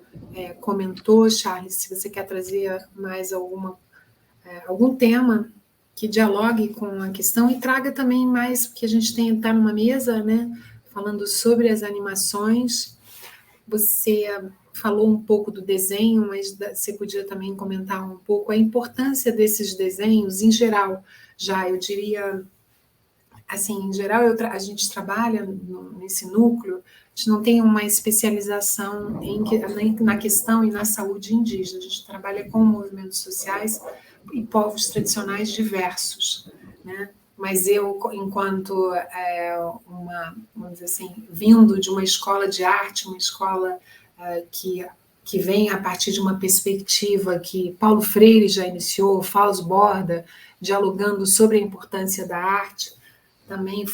comentou. Charles, se você quer trazer mais algum tema que dialogue com a questão e traga também mais, porque a gente está numa mesa, né, falando sobre as animações. Você falou um pouco do desenho, mas você podia também comentar um pouco a importância desses desenhos em geral. Já eu diria, assim, em geral a gente trabalha nesse núcleo, a gente não tem uma especialização na questão e na saúde indígena, a gente trabalha com movimentos sociais e povos tradicionais diversos, né? Mas eu, enquanto vamos dizer assim, vindo de uma escola de arte, uma escola que vem a partir de uma perspectiva que Paulo Freire já iniciou, Fausto Borda, dialogando sobre a importância da arte, também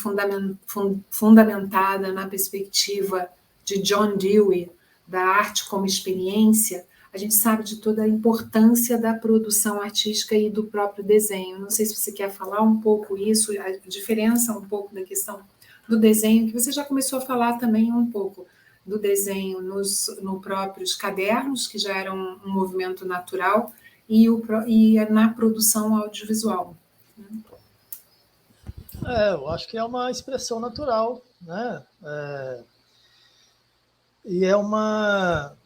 fundamentada na perspectiva de John Dewey, da arte como experiência, a gente sabe de toda a importância da produção artística e do próprio desenho. Não sei se você quer falar um pouco isso, a diferença um pouco da questão do desenho, que você já começou a falar também um pouco do desenho nos próprios cadernos, que já eram um movimento natural, e na produção audiovisual. Eu acho que é uma expressão natural, né? E é uma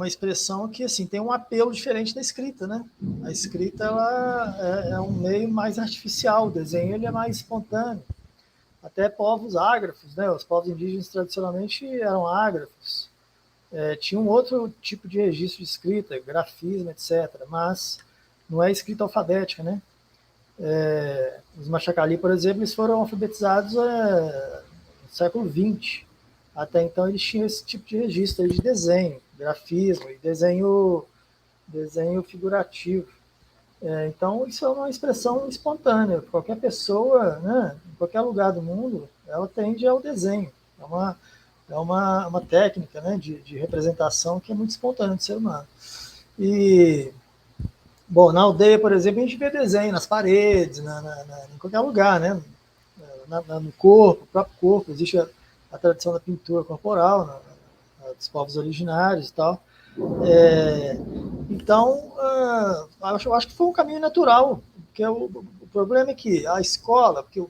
expressão que assim tem um apelo diferente da escrita, né? A escrita ela é um meio mais artificial, o desenho ele é mais espontâneo. Até povos ágrafos, né? Os povos indígenas tradicionalmente eram ágrafos. Tinha um outro tipo de registro de escrita, grafismo, etc. Mas não é escrita alfabética, né? Os Machacali, por exemplo, eles foram alfabetizados no século XX. Até então eles tinham esse tipo de registro de desenho, grafismo e desenho figurativo. Então isso é uma expressão espontânea. Qualquer pessoa, né, em qualquer lugar do mundo, ela tende ao desenho. É uma técnica, né, de representação que é muito espontânea do ser humano. E bom, na aldeia, por exemplo, a gente vê desenho nas paredes, em qualquer lugar, né? No corpo, no próprio corpo. Existe a tradição da pintura corporal, dos povos originários e tal. Então, eu acho que foi um caminho natural, porque o problema é que a escola, porque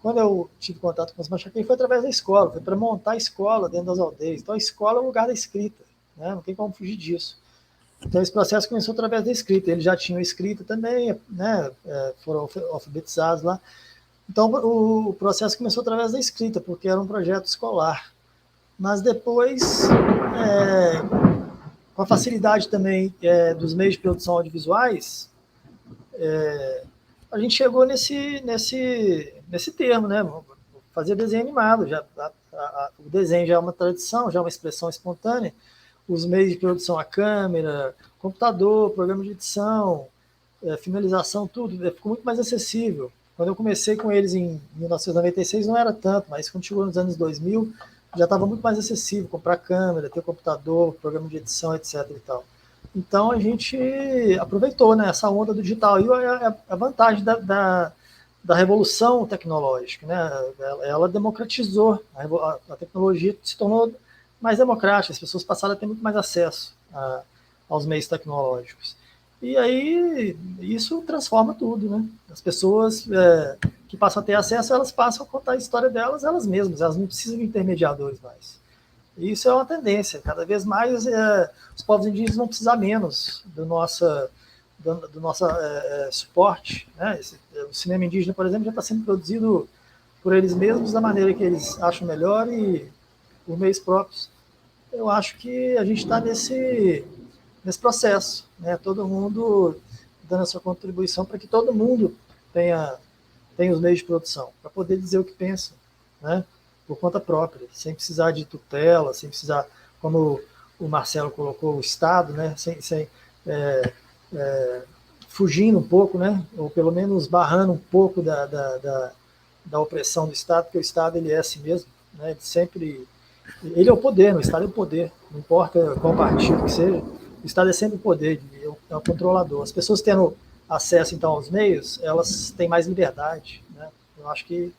quando eu tive contato com os Machacali foi através da escola, foi para montar a escola dentro das aldeias. Então, a escola é o lugar da escrita, né? Não tem como fugir disso. Então, esse processo começou através da escrita. Eles já tinham escrita também, né? Foram alfabetizados lá. Então, o processo começou através da escrita, porque era um projeto escolar. Mas depois, com a facilidade também dos meios de produção audiovisuais, a gente chegou nesse termo, né? Fazer desenho animado. O desenho já é uma tradição, já é uma expressão espontânea. Os meios de produção, a câmera, computador, programa de edição, finalização, tudo, ficou muito mais acessível. Quando eu comecei com eles em 1996 não era tanto, mas quando chegou nos anos 2000 já estava muito mais acessível comprar câmera, ter computador, programa de edição, etc. E tal. Então a gente aproveitou, né, essa onda do digital. E a vantagem da revolução tecnológica, né? Ela democratizou, a tecnologia se tornou mais democrática, as pessoas passaram a ter muito mais acesso aos meios tecnológicos. E aí isso transforma tudo, né? As pessoas que passam a ter acesso, elas passam a contar a história delas elas mesmas, elas não precisam de intermediadores mais. E isso é uma tendência, cada vez mais os povos indígenas vão precisar menos do nosso suporte, né? O cinema indígena, por exemplo, já está sendo produzido por eles mesmos da maneira que eles acham melhor e por meios próprios. Eu acho que a gente está nesse processo, né? Todo mundo dando a sua contribuição para que todo mundo tenha os meios de produção, para poder dizer o que pensa, né? Por conta própria, sem precisar de tutela, sem precisar, como o Marcelo colocou, o Estado, né? Fugindo um pouco, né? Ou pelo menos barrando um pouco da opressão do Estado, porque o Estado ele é assim mesmo, né? Ele é o poder, o Estado é o poder, não importa qual partido que seja, o Estado é sempre o poder, é o controlador. As pessoas tendo acesso, então, aos meios, elas têm mais liberdade, né? Eu acho que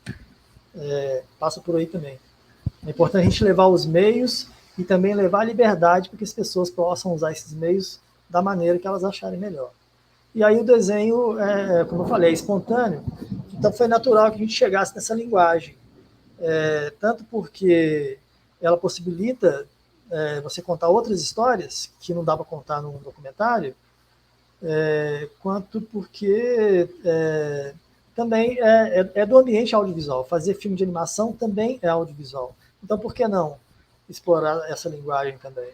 passa por aí também. É importante a gente levar os meios e também levar a liberdade para que as pessoas possam usar esses meios da maneira que elas acharem melhor. E aí o desenho, como eu falei, é espontâneo, então foi natural que a gente chegasse nessa linguagem, tanto porque ela possibilita você contar outras histórias que não dá para contar num documentário, quanto porque também é do ambiente audiovisual. Fazer filme de animação também é audiovisual. Então, por que não explorar essa linguagem também?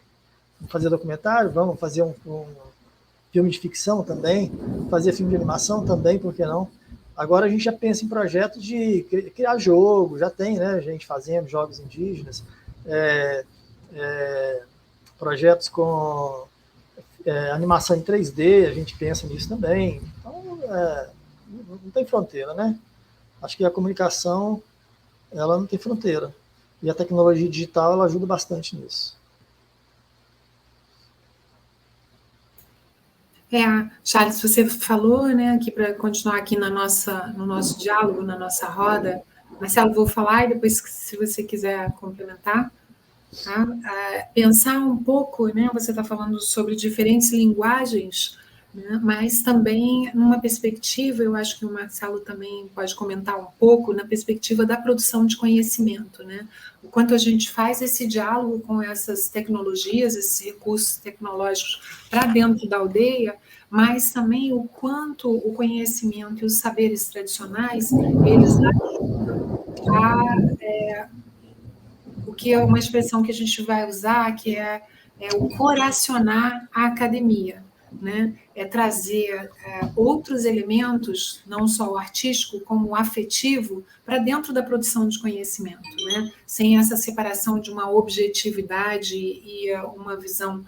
Vamos fazer documentário? Vamos fazer um filme de ficção também? Fazer filme de animação também, por que não? Agora a gente já pensa em projetos de criar jogo, já tem, né, gente fazendo jogos indígenas, projetos com animação em 3D, a gente pensa nisso também. Então, não tem fronteira, né? Acho que a comunicação, ela não tem fronteira. E a tecnologia digital, ela ajuda bastante nisso. Charles, você falou, né, aqui para continuar aqui no nosso diálogo, na nossa roda. Marcelo, vou falar e depois, se você quiser complementar. Tá? Pensar um pouco, né, você está falando sobre diferentes linguagens, né, mas também numa perspectiva, eu acho que o Marcelo também pode comentar um pouco, na perspectiva da produção de conhecimento, né? O quanto a gente faz esse diálogo com essas tecnologias, esses recursos tecnológicos para dentro da aldeia, mas também o quanto o conhecimento e os saberes tradicionais, eles ajudam a o que é uma expressão que a gente vai usar, que é o coracionar a academia, né? É trazer outros elementos, não só o artístico, como o afetivo, para dentro da produção de conhecimento, né? Sem essa separação de uma objetividade e uma visão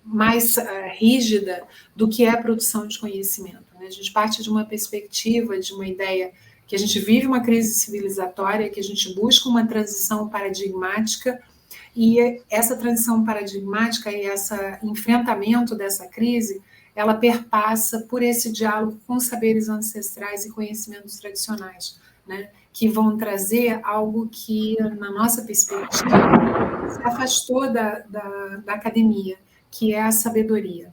mais rígida do que é a produção de conhecimento, né? A gente parte de uma perspectiva, de uma ideia que a gente vive uma crise civilizatória, que a gente busca uma transição paradigmática, e essa transição paradigmática e esse enfrentamento dessa crise, ela perpassa por esse diálogo com saberes ancestrais e conhecimentos tradicionais, né, que vão trazer algo que, na nossa perspectiva, se afastou da academia, que é a sabedoria,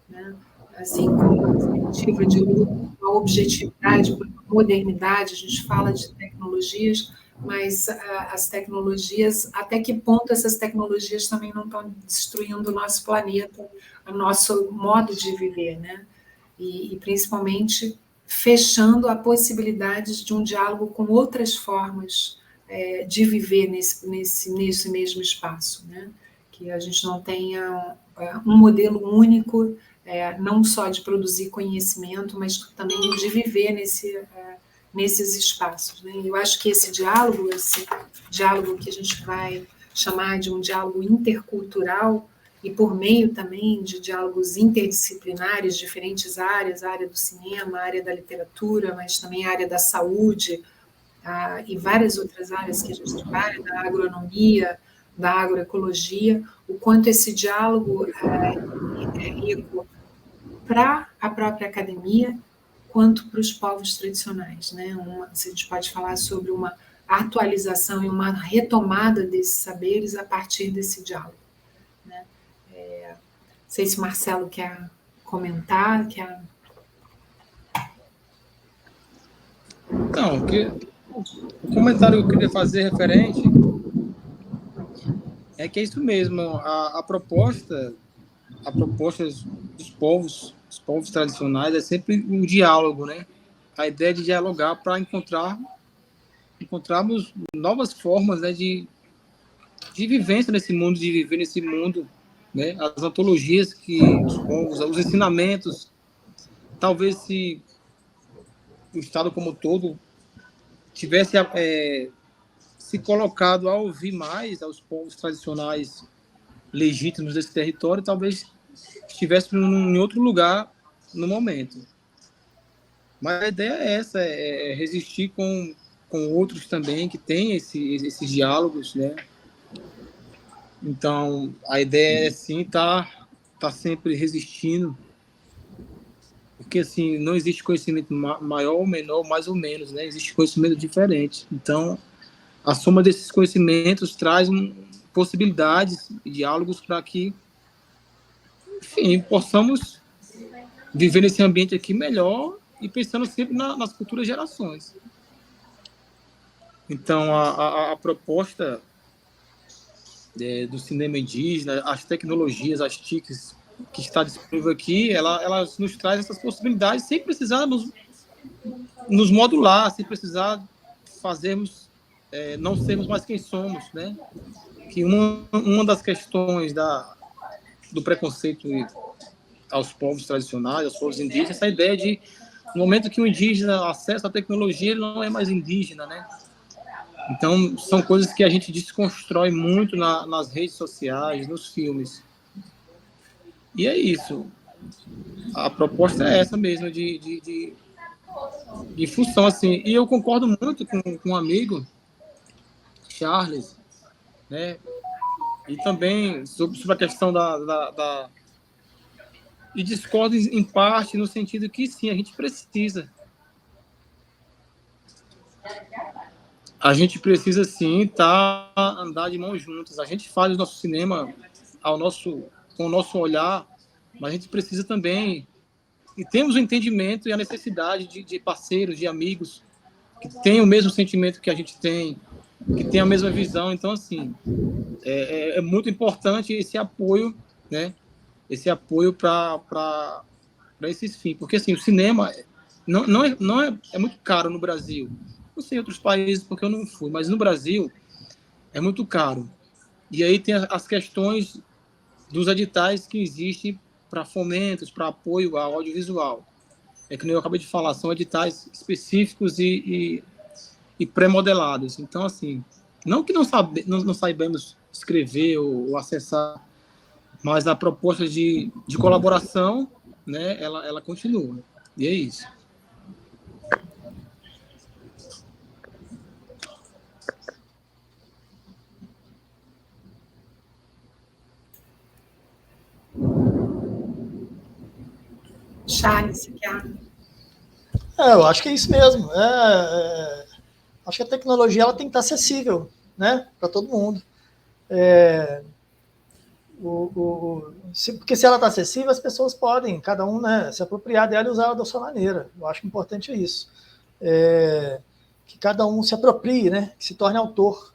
né? Assim como a perspectiva de luta, a objetividade, a modernidade, a gente fala de tecnologias, mas as tecnologias, até que ponto essas tecnologias também não estão destruindo o nosso planeta, o nosso modo de viver, né? E principalmente fechando a possibilidade de um diálogo com outras formas de viver nesse mesmo espaço, né? Que a gente não tenha um modelo único, não só de produzir conhecimento, mas também de viver nesses espaços, né? Eu acho que esse diálogo que a gente vai chamar de um diálogo intercultural, e por meio também de diálogos interdisciplinares, diferentes áreas, a área do cinema, a área da literatura, mas também a área da saúde, e várias outras áreas que a gente trabalha, da agronomia, da agroecologia, o quanto esse diálogo é rico para a própria academia, quanto para os povos tradicionais, né? A gente pode falar sobre uma atualização e uma retomada desses saberes a partir desse diálogo, né? Não sei se o Marcelo quer comentar, Não, o comentário que eu queria fazer referente é que é isso mesmo, a proposta dos povos tradicionais é sempre um diálogo, né? A ideia de dialogar para encontrarmos novas formas, né, de vivência nesse mundo, de viver nesse mundo, né? As antologias que os povos, os ensinamentos, talvez se o Estado como um todo tivesse se colocado a ouvir mais aos povos tradicionais legítimos desse território, talvez estivéssemos em outro lugar no momento. Mas a ideia é essa, é resistir com outros também que têm esses diálogos, né? Então, a ideia é, sim, tá sempre resistindo, porque, assim, não existe conhecimento maior ou menor, mais ou menos, né? Existe conhecimento diferente. Então, a soma desses conhecimentos traz possibilidades e diálogos para que, enfim, possamos viver nesse ambiente aqui melhor e pensando sempre nas futuras gerações. Então, a proposta do cinema indígena, as tecnologias, as TICs que está disponível aqui, elas nos traz essas possibilidades sem precisar nos modular, sem precisar fazermos, não sermos mais quem somos, né? Que uma das questões do preconceito aos povos tradicionais, aos povos indígenas, essa ideia de, no momento que o indígena acessa a tecnologia, ele não é mais indígena, né? Então, são coisas que a gente desconstrói muito nas redes sociais, nos filmes. E é isso. A proposta é essa mesmo, de função, assim. E eu concordo muito com um amigo, Charles, né? E também sobre a questão E discordo em parte no sentido que, sim, a gente precisa. A gente precisa, sim, andar de mãos juntas. A gente faz o nosso cinema com o nosso olhar, mas a gente precisa também... E temos o entendimento e a necessidade de parceiros, de amigos, que têm o mesmo sentimento que a gente tem, que têm a mesma visão. Então, assim, é muito importante esse apoio, né? Esse apoio para esses fins. Porque, assim, o cinema é muito caro no Brasil. Não sei em outros países, porque eu não fui, mas no Brasil é muito caro. E aí tem as questões dos editais que existem para fomentos, para apoio ao audiovisual. É que nem eu acabei de falar, são editais específicos e pré-modelados. Então, assim, não que não saibamos escrever ou acessar, mas a proposta de colaboração, né, ela continua. E é isso. Charles, você quer? Eu acho que é isso mesmo. Acho que a tecnologia ela tem que estar acessível, né, para todo mundo. Porque se ela está acessível, as pessoas podem, cada um, né, se apropriar dela e usar ela da sua maneira. Eu acho que o importante é isso. Que cada um se aproprie, né, que se torne autor.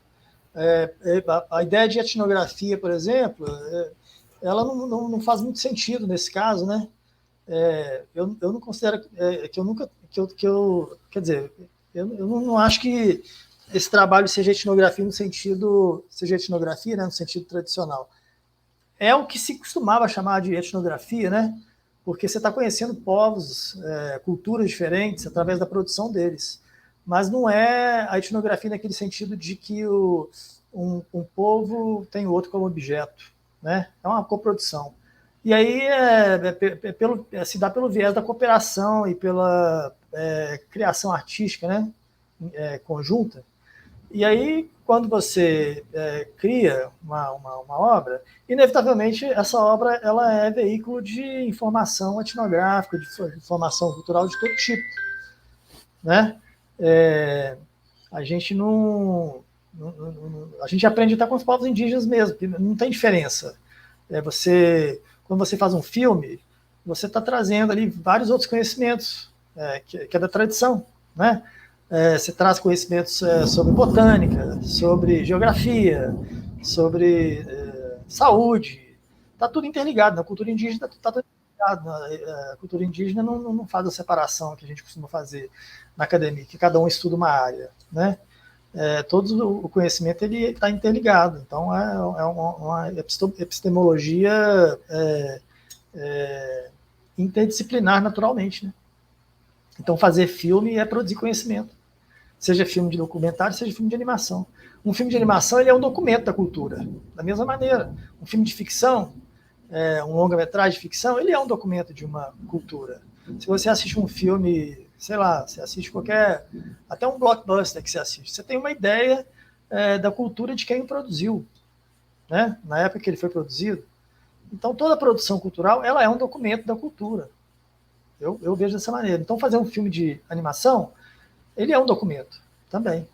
A ideia de etnografia, por exemplo, ela não faz muito sentido nesse caso, né? Eu não considero quer dizer, eu não acho que esse trabalho seja etnografia, né, no sentido tradicional. É o que se costumava chamar de etnografia, né? Porque você está conhecendo povos, culturas diferentes através da produção deles. Mas não é a etnografia naquele sentido de que um povo tem o outro como objeto, né? É uma coprodução. E aí se dá pelo viés da cooperação e pela criação artística, né, conjunta. E aí, quando você cria uma obra, inevitavelmente essa obra ela é veículo de informação etnográfica, de informação cultural de todo tipo, né? A gente a gente aprende até com os povos indígenas mesmo, que não tem diferença. Quando você faz um filme, você está trazendo ali vários outros conhecimentos que é da tradição, né? Você traz conhecimentos sobre botânica, sobre geografia, sobre saúde. Está tudo interligado. Na cultura indígena está tudo interligado. A cultura indígena não faz a separação que a gente costuma fazer na academia, que cada um estuda uma área, né? Todo o conhecimento ele está interligado. Então, é uma epistemologia interdisciplinar naturalmente, né? Então, fazer filme é produzir conhecimento. Seja filme de documentário, seja filme de animação. Um filme de animação ele é um documento da cultura, da mesma maneira. Um filme de ficção, um longa-metragem de ficção, ele é um documento de uma cultura. Se você assiste um filme sei lá, você assiste até um blockbuster que você assiste, você tem uma ideia da cultura de quem o produziu, né? Na época que ele foi produzido. Então, toda produção cultural, ela é um documento da cultura. Eu vejo dessa maneira. Então, fazer um filme de animação, ele é um documento também.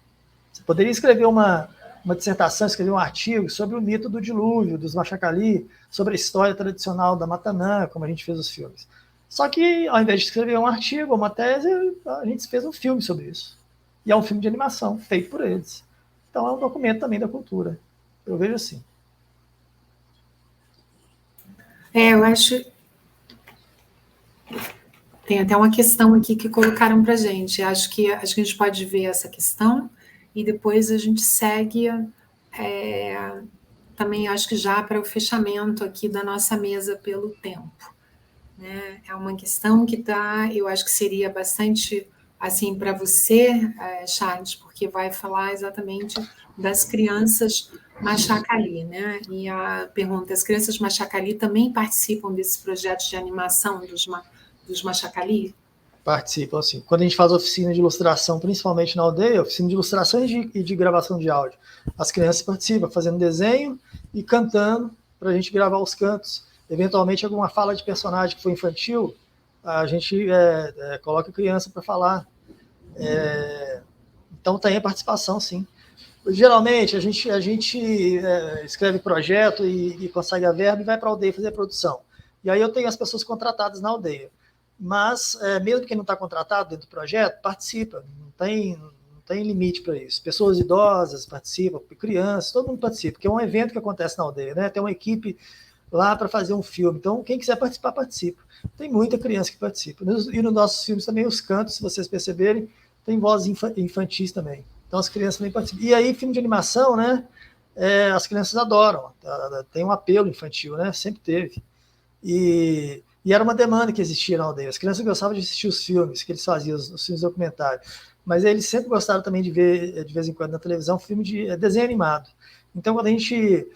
Você poderia escrever uma dissertação, escrever um artigo sobre o mito do dilúvio, dos Machacali, sobre a história tradicional da Matanã, como a gente fez os filmes. Só que, ao invés de escrever um artigo ou uma tese, a gente fez um filme sobre isso. E é um filme de animação, feito por eles. Então, é um documento também da cultura. Eu vejo assim. Eu acho... Tem até uma questão aqui que colocaram para a gente. Acho que a gente pode ver essa questão e depois a gente segue também, acho que já para o fechamento aqui da nossa mesa pelo tempo. Né? É uma questão que eu acho que seria bastante assim para você, Charles, porque vai falar exatamente das crianças Machacali, né? E a pergunta: as crianças Machacali também participam desses projetos de animação dos Machacali? Participam, assim. Quando a gente faz oficina de ilustração, principalmente na aldeia, oficina de ilustração e de gravação de áudio, as crianças participam, fazendo desenho e cantando para a gente gravar os cantos. Eventualmente, alguma fala de personagem que foi infantil, a gente coloca a criança para falar. Então, tem a participação, sim. Geralmente, a gente escreve projeto e consegue a verba e vai para a aldeia fazer a produção. E aí eu tenho as pessoas contratadas na aldeia. Mas, mesmo quem não está contratado dentro do projeto, participa. Não tem limite para isso. Pessoas idosas participam, crianças, todo mundo participa, porque é um evento que acontece na aldeia, né? Tem uma equipe lá para fazer um filme. Então, quem quiser participar, participa. Tem muita criança que participa. E nos nossos filmes também, os cantos, se vocês perceberem, tem vozes infantis também. Então, as crianças também participam. E aí, filme de animação, né? As crianças adoram. Tem um apelo infantil, né? Sempre teve. E era uma demanda que existia na aldeia. As crianças gostavam de assistir os filmes que eles faziam, os filmes documentários. Mas eles sempre gostaram também de ver, de vez em quando, na televisão, filme de desenho animado. Então, quando a gente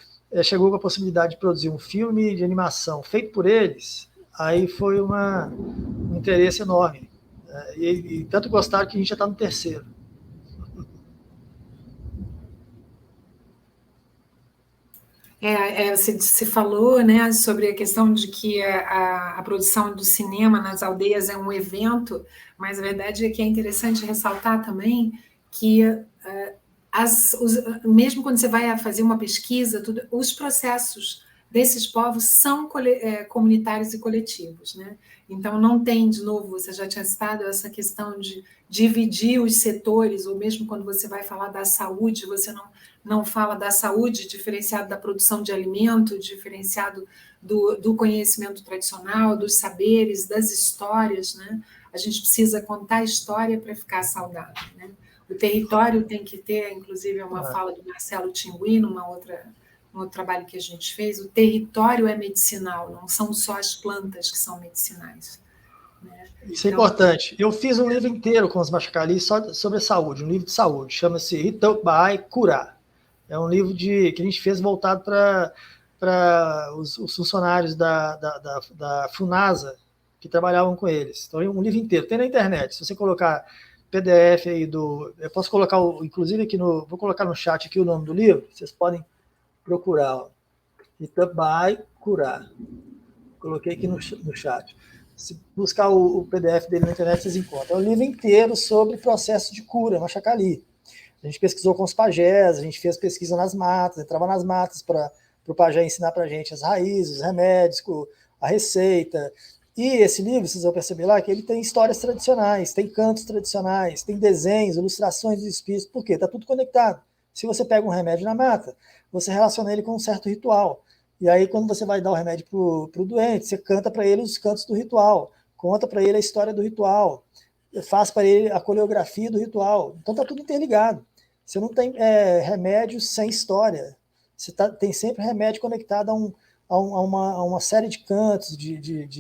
chegou com a possibilidade de produzir um filme de animação feito por eles, aí foi um interesse enorme. E tanto gostaram que a gente já está no terceiro. Você falou, né, sobre a questão de que a produção do cinema nas aldeias é um evento, mas a verdade é que é interessante ressaltar também que mesmo quando você vai fazer uma pesquisa, os processos desses povos são comunitários e coletivos, né? Então não tem, de novo, você já tinha citado essa questão de dividir os setores, ou mesmo quando você vai falar da saúde, você não fala da saúde diferenciado da produção de alimento, diferenciado do conhecimento tradicional, dos saberes, das histórias, né? A gente precisa contar a história para ficar saudável, né? O território tem que ter, inclusive, uma fala do Marcelo Tingui, num outro trabalho que a gente fez, o território é medicinal, não são só as plantas que são medicinais. Né? Isso é importante. Eu fiz um livro inteiro com os Machacali só sobre a saúde, um livro de saúde, chama-se Itobai Cura. É um livro que a gente fez voltado para os funcionários da FUNASA que trabalhavam com eles. Então, é um livro inteiro. Tem na internet. Se você colocar PDF aí eu posso colocar, inclusive aqui vou colocar no chat aqui o nome do livro, vocês podem procurar. Itabai Cura. Coloquei aqui no chat. Se buscar o PDF dele na internet, vocês encontram. É um livro inteiro sobre processo de cura, Machacali. A gente pesquisou com os pajés, a gente fez pesquisa nas matas, entrava nas matas para o pajé ensinar para a gente as raízes, os remédios, a receita. E esse livro, vocês vão perceber lá, que ele tem histórias tradicionais, tem cantos tradicionais, tem desenhos, ilustrações dos espíritos. Por quê? Está tudo conectado. Se você pega um remédio na mata, você relaciona ele com um certo ritual. E aí, quando você vai dar o remédio para o doente, você canta para ele os cantos do ritual, conta para ele a história do ritual, faz para ele a coreografia do ritual. Então, está tudo interligado. Você não tem remédio sem história. Você tem sempre remédio conectado a uma série de cantos,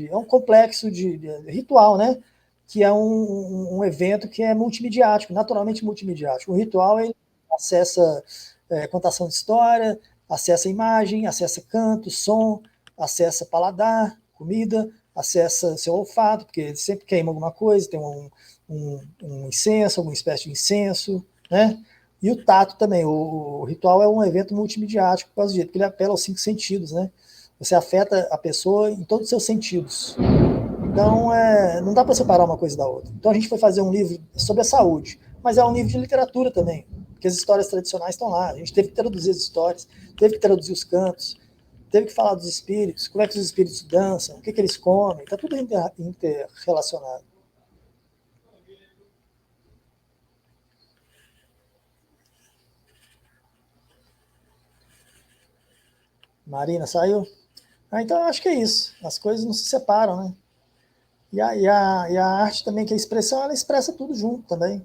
é um complexo de ritual, né? Que é um evento que é multimediático, naturalmente multimediático. O ritual ele acessa contação de história, acessa imagem, acessa canto, som, acessa paladar, comida, acessa seu olfato, porque ele sempre queima alguma coisa, tem um incenso, alguma espécie de incenso, né? E o tato também. O ritual é um evento multimediático por causa disso, porque ele apela aos 5 sentidos, né? Você afeta a pessoa em todos os seus sentidos. Então, não dá para separar uma coisa da outra. Então, a gente foi fazer um livro sobre a saúde, mas é um livro de literatura também, porque as histórias tradicionais estão lá. A gente teve que traduzir as histórias, teve que traduzir os cantos, teve que falar dos espíritos, como é que os espíritos dançam, o que eles comem, está tudo interrelacionado. Marina saiu? Então eu acho que é isso. As coisas não se separam, né? E a arte também, que é a expressão, ela expressa tudo junto também.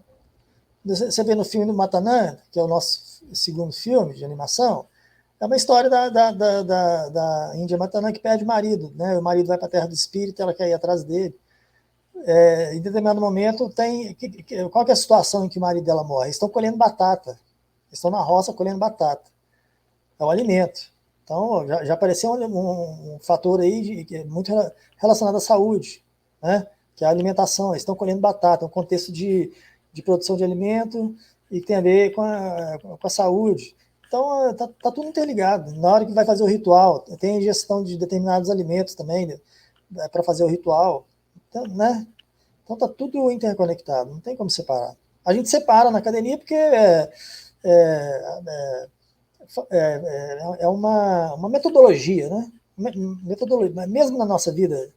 Você vê no filme do Matanã, que é o nosso segundo filme de animação, é uma história da Índia Matanã que perde o marido, né? O marido vai para a terra do espírito, ela quer ir atrás dele. Em determinado momento, qual que é a situação em que o marido dela morre? Eles estão colhendo batata. Eles estão na roça colhendo batata. É um alimento. Então, já apareceu um fator aí muito relacionado à saúde, né? Que é a alimentação. Eles estão colhendo batata, um contexto de produção de alimento e que tem a ver com a saúde. Então, tá tudo interligado. Na hora que vai fazer o ritual, tem ingestão de determinados alimentos também, né, para fazer o ritual. Então, né? Então, tá tudo interconectado, não tem como separar. A gente separa na academia porque é uma metodologia, né? Metodologia. Mesmo na nossa vida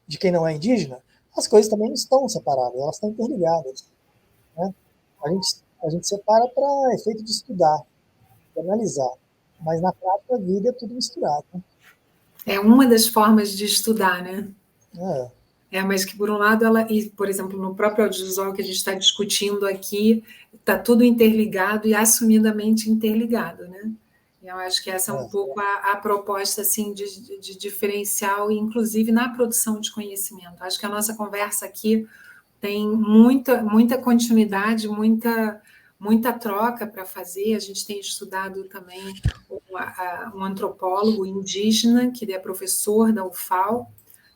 de quem não é indígena, as coisas também não estão separadas, elas estão interligadas, né? A gente separa para efeito de estudar, de analisar, mas na prática a vida é tudo misturado, né? É uma das formas de estudar, né? É. Mas que por um lado e por exemplo, no próprio audiovisual que a gente está discutindo aqui, está tudo interligado e assumidamente interligado, né? Eu acho que essa é um pouco a proposta assim, de diferencial, inclusive na produção de conhecimento. Acho que a nossa conversa aqui tem muita continuidade, muita troca para fazer. A gente tem estudado também um antropólogo indígena, que é professor da UFAL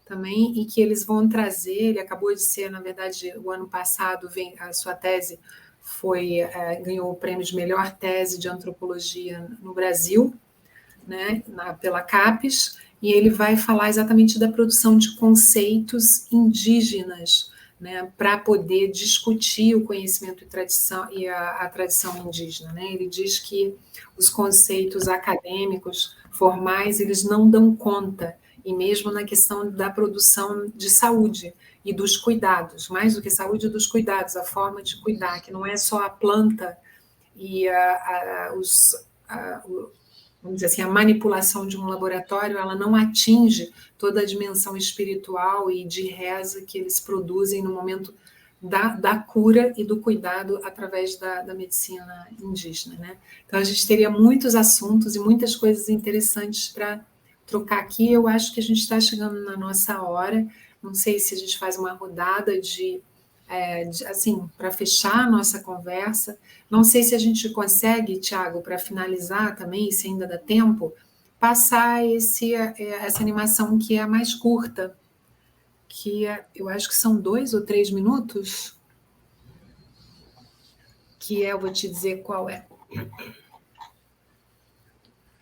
também, e que eles vão trazer, ele acabou de ser, na verdade, o ano passado, a sua tese ganhou o prêmio de melhor tese de antropologia no Brasil, né, pela CAPES, e ele vai falar exatamente da produção de conceitos indígenas, né, para poder discutir o conhecimento e tradição e a tradição indígena, né? Ele diz que os conceitos acadêmicos formais eles não dão conta, e mesmo na questão da produção de saúde e dos cuidados, mais do que saúde, dos cuidados, a forma de cuidar, que não é só a planta e vamos dizer assim, a manipulação de um laboratório, ela não atinge toda a dimensão espiritual e de reza que eles produzem no momento da cura e do cuidado através da medicina indígena, né? Então, a gente teria muitos assuntos e muitas coisas interessantes para trocar aqui. Eu acho que a gente está chegando na nossa hora. Não sei se a gente faz uma rodada assim, para fechar a nossa conversa. Não sei se a gente consegue, Tiago, para finalizar também, se ainda dá tempo, passar essa animação que é a mais curta, que eu acho que são 2 ou 3 minutos, que eu vou te dizer qual é.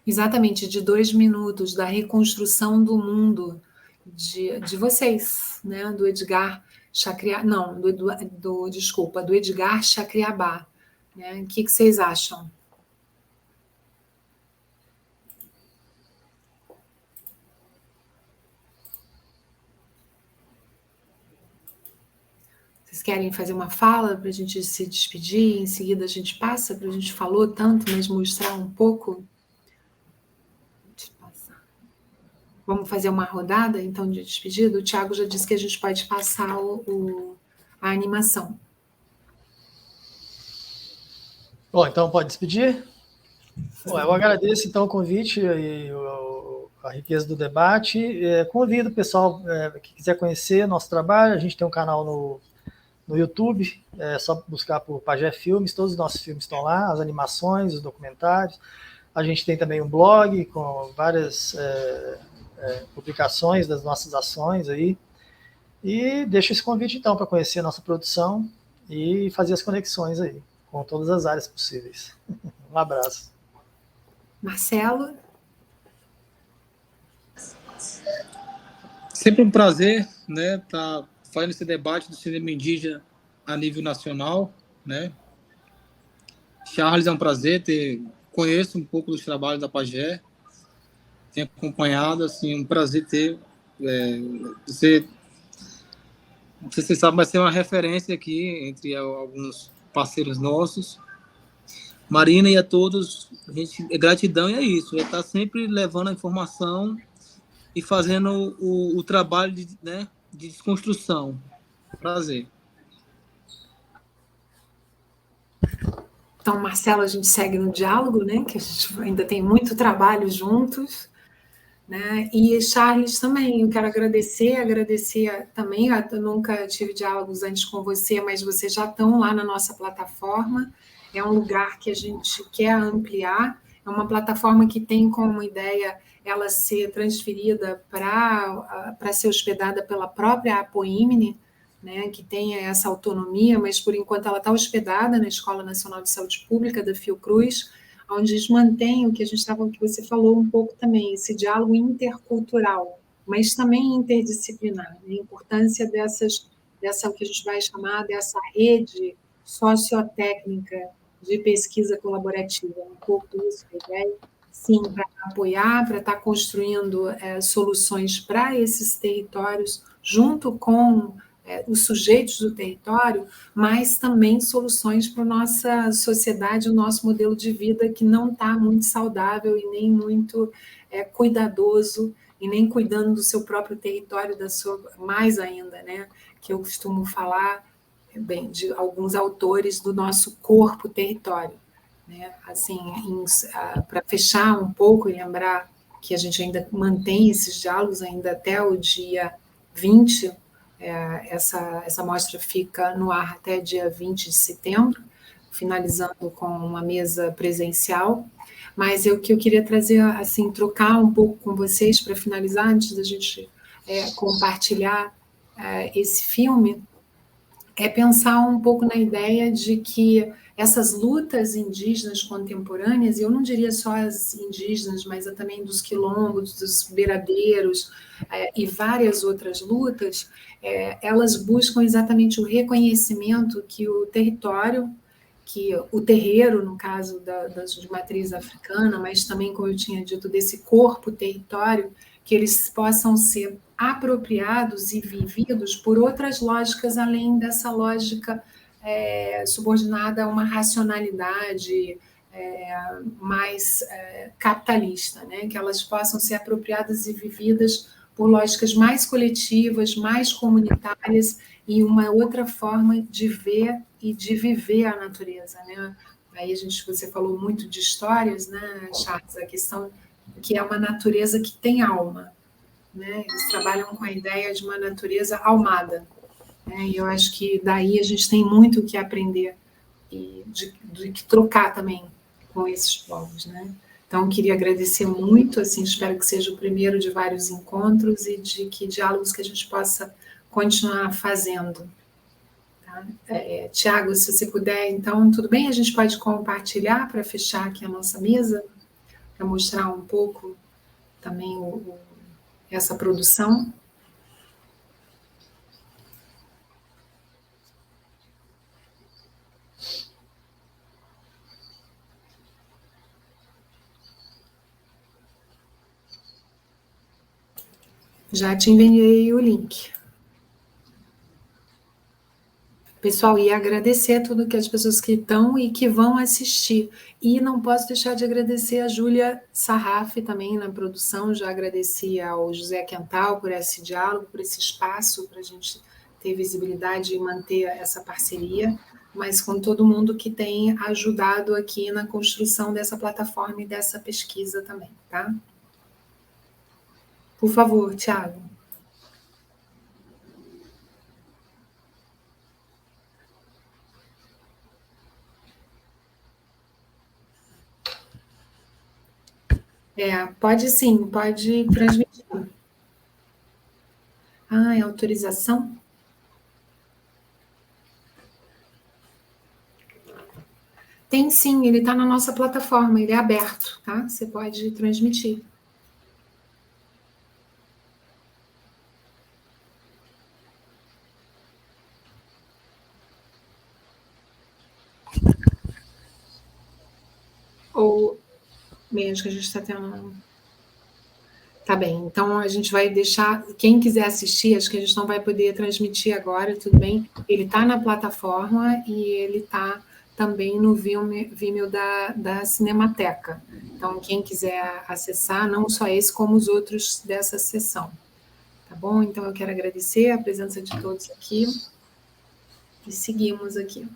Exatamente, de 2 minutos, da reconstrução do mundo de vocês, né? Do Edgar Chacriabá, não, desculpa, do Edgar Chacriabá. Né? O que vocês acham? Vocês querem fazer uma fala para a gente se despedir? Em seguida a gente passa, para a gente falou tanto, mas mostrar um pouco? Vamos fazer uma rodada, então, de despedida? O Tiago já disse que a gente pode passar a animação. Bom, então pode despedir? Bom, eu agradeço, então, o convite e a riqueza do debate. Convido o pessoal que quiser conhecer nosso trabalho. A gente tem um canal no YouTube, é só buscar por Pajé Filmes, todos os nossos filmes estão lá, as animações, os documentários. A gente tem também um blog com várias publicações das nossas ações aí. E deixo esse convite, então, para conhecer a nossa produção e fazer as conexões aí, com todas as áreas possíveis. Um abraço. Marcelo? Sempre um prazer, né, estar fazendo esse debate do cinema indígena a nível nacional, né? Charles, é um prazer conheço um pouco dos trabalhos da Pagé, tenho acompanhado, assim, um prazer ter você, não sei se você sabe, mas ser uma referência aqui entre alguns parceiros nossos. Marina e a todos, gratidão, e é isso, estar sempre levando a informação e fazendo o trabalho de desconstrução. Prazer. Então, Marcelo, a gente segue no diálogo, né? Que a gente ainda tem muito trabalho juntos, né? E Charles também, eu quero agradecer também. Eu nunca tive diálogos antes com você, mas vocês já estão lá na nossa plataforma. É um lugar que a gente quer ampliar. É uma plataforma que tem como ideia ela ser transferida para ser hospedada pela própria Apoimne, né, que tenha essa autonomia, mas por enquanto ela está hospedada na Escola Nacional de Saúde Pública da Fiocruz, onde a gente mantém o que a gente estava, que você falou um pouco também, esse diálogo intercultural, mas também interdisciplinar, né, a importância dessa o que a gente vai chamar dessa rede sociotécnica de pesquisa colaborativa, um pouco isso, a ideia, sim, para apoiar, para estar construindo soluções para esses territórios, junto com os sujeitos do território, mas também soluções para a nossa sociedade, o nosso modelo de vida que não está muito saudável e nem muito cuidadoso, e nem cuidando do seu próprio território, mais ainda, né? Que eu costumo falar bem de alguns autores do nosso corpo território, né? Assim, para fechar um pouco e lembrar que a gente ainda mantém esses diálogos ainda até o dia 20. Essa mostra fica no ar até dia 20 de setembro, finalizando com uma mesa presencial. Mas o que eu queria trazer, assim, trocar um pouco com vocês para finalizar, antes da gente compartilhar esse filme, é pensar um pouco na ideia de que essas lutas indígenas contemporâneas, e eu não diria só as indígenas, mas também dos quilombos, dos beiradeiros e várias outras lutas, elas buscam exatamente o reconhecimento que o território, que o terreiro, no caso de matriz africana, mas também, como eu tinha dito, desse corpo território, que eles possam ser apropriados e vividos por outras lógicas, além dessa lógica subordinada a uma racionalidade mais capitalista, né? Que elas possam ser apropriadas e vividas por lógicas mais coletivas, mais comunitárias e uma outra forma de ver e de viver a natureza, né? Aí você falou muito de histórias, né, Charles? A questão que é uma natureza que tem alma, né? Eles trabalham com a ideia de uma natureza almada, né? E eu acho que daí a gente tem muito o que aprender e de que trocar também com esses povos, né? Então, queria agradecer muito, assim, espero que seja o primeiro de vários encontros e de que diálogos que a gente possa continuar fazendo. Tá? Tiago, se você puder, então, tudo bem? A gente pode compartilhar para fechar aqui a nossa mesa, para mostrar um pouco também essa produção. Já te enviei o link. Pessoal, e agradecer a tudo que as pessoas que estão e que vão assistir. E não posso deixar de agradecer a Júlia Sarraf também na produção, já agradeci ao José Quental por esse diálogo, por esse espaço para a gente ter visibilidade e manter essa parceria, mas com todo mundo que tem ajudado aqui na construção dessa plataforma e dessa pesquisa também, tá? Por favor, Tiago. Pode sim, pode transmitir. Ah, é autorização? Tem sim, ele está na nossa plataforma, ele é aberto, tá? Você pode transmitir. Ou mesmo que a gente está tendo... Tá bem, então a gente vai deixar, quem quiser assistir, acho que a gente não vai poder transmitir agora, tudo bem? Ele está na plataforma e ele está também no Vimeo da Cinemateca. Então, quem quiser acessar, não só esse, como os outros dessa sessão. Tá bom? Então, eu quero agradecer a presença de todos aqui e seguimos aqui.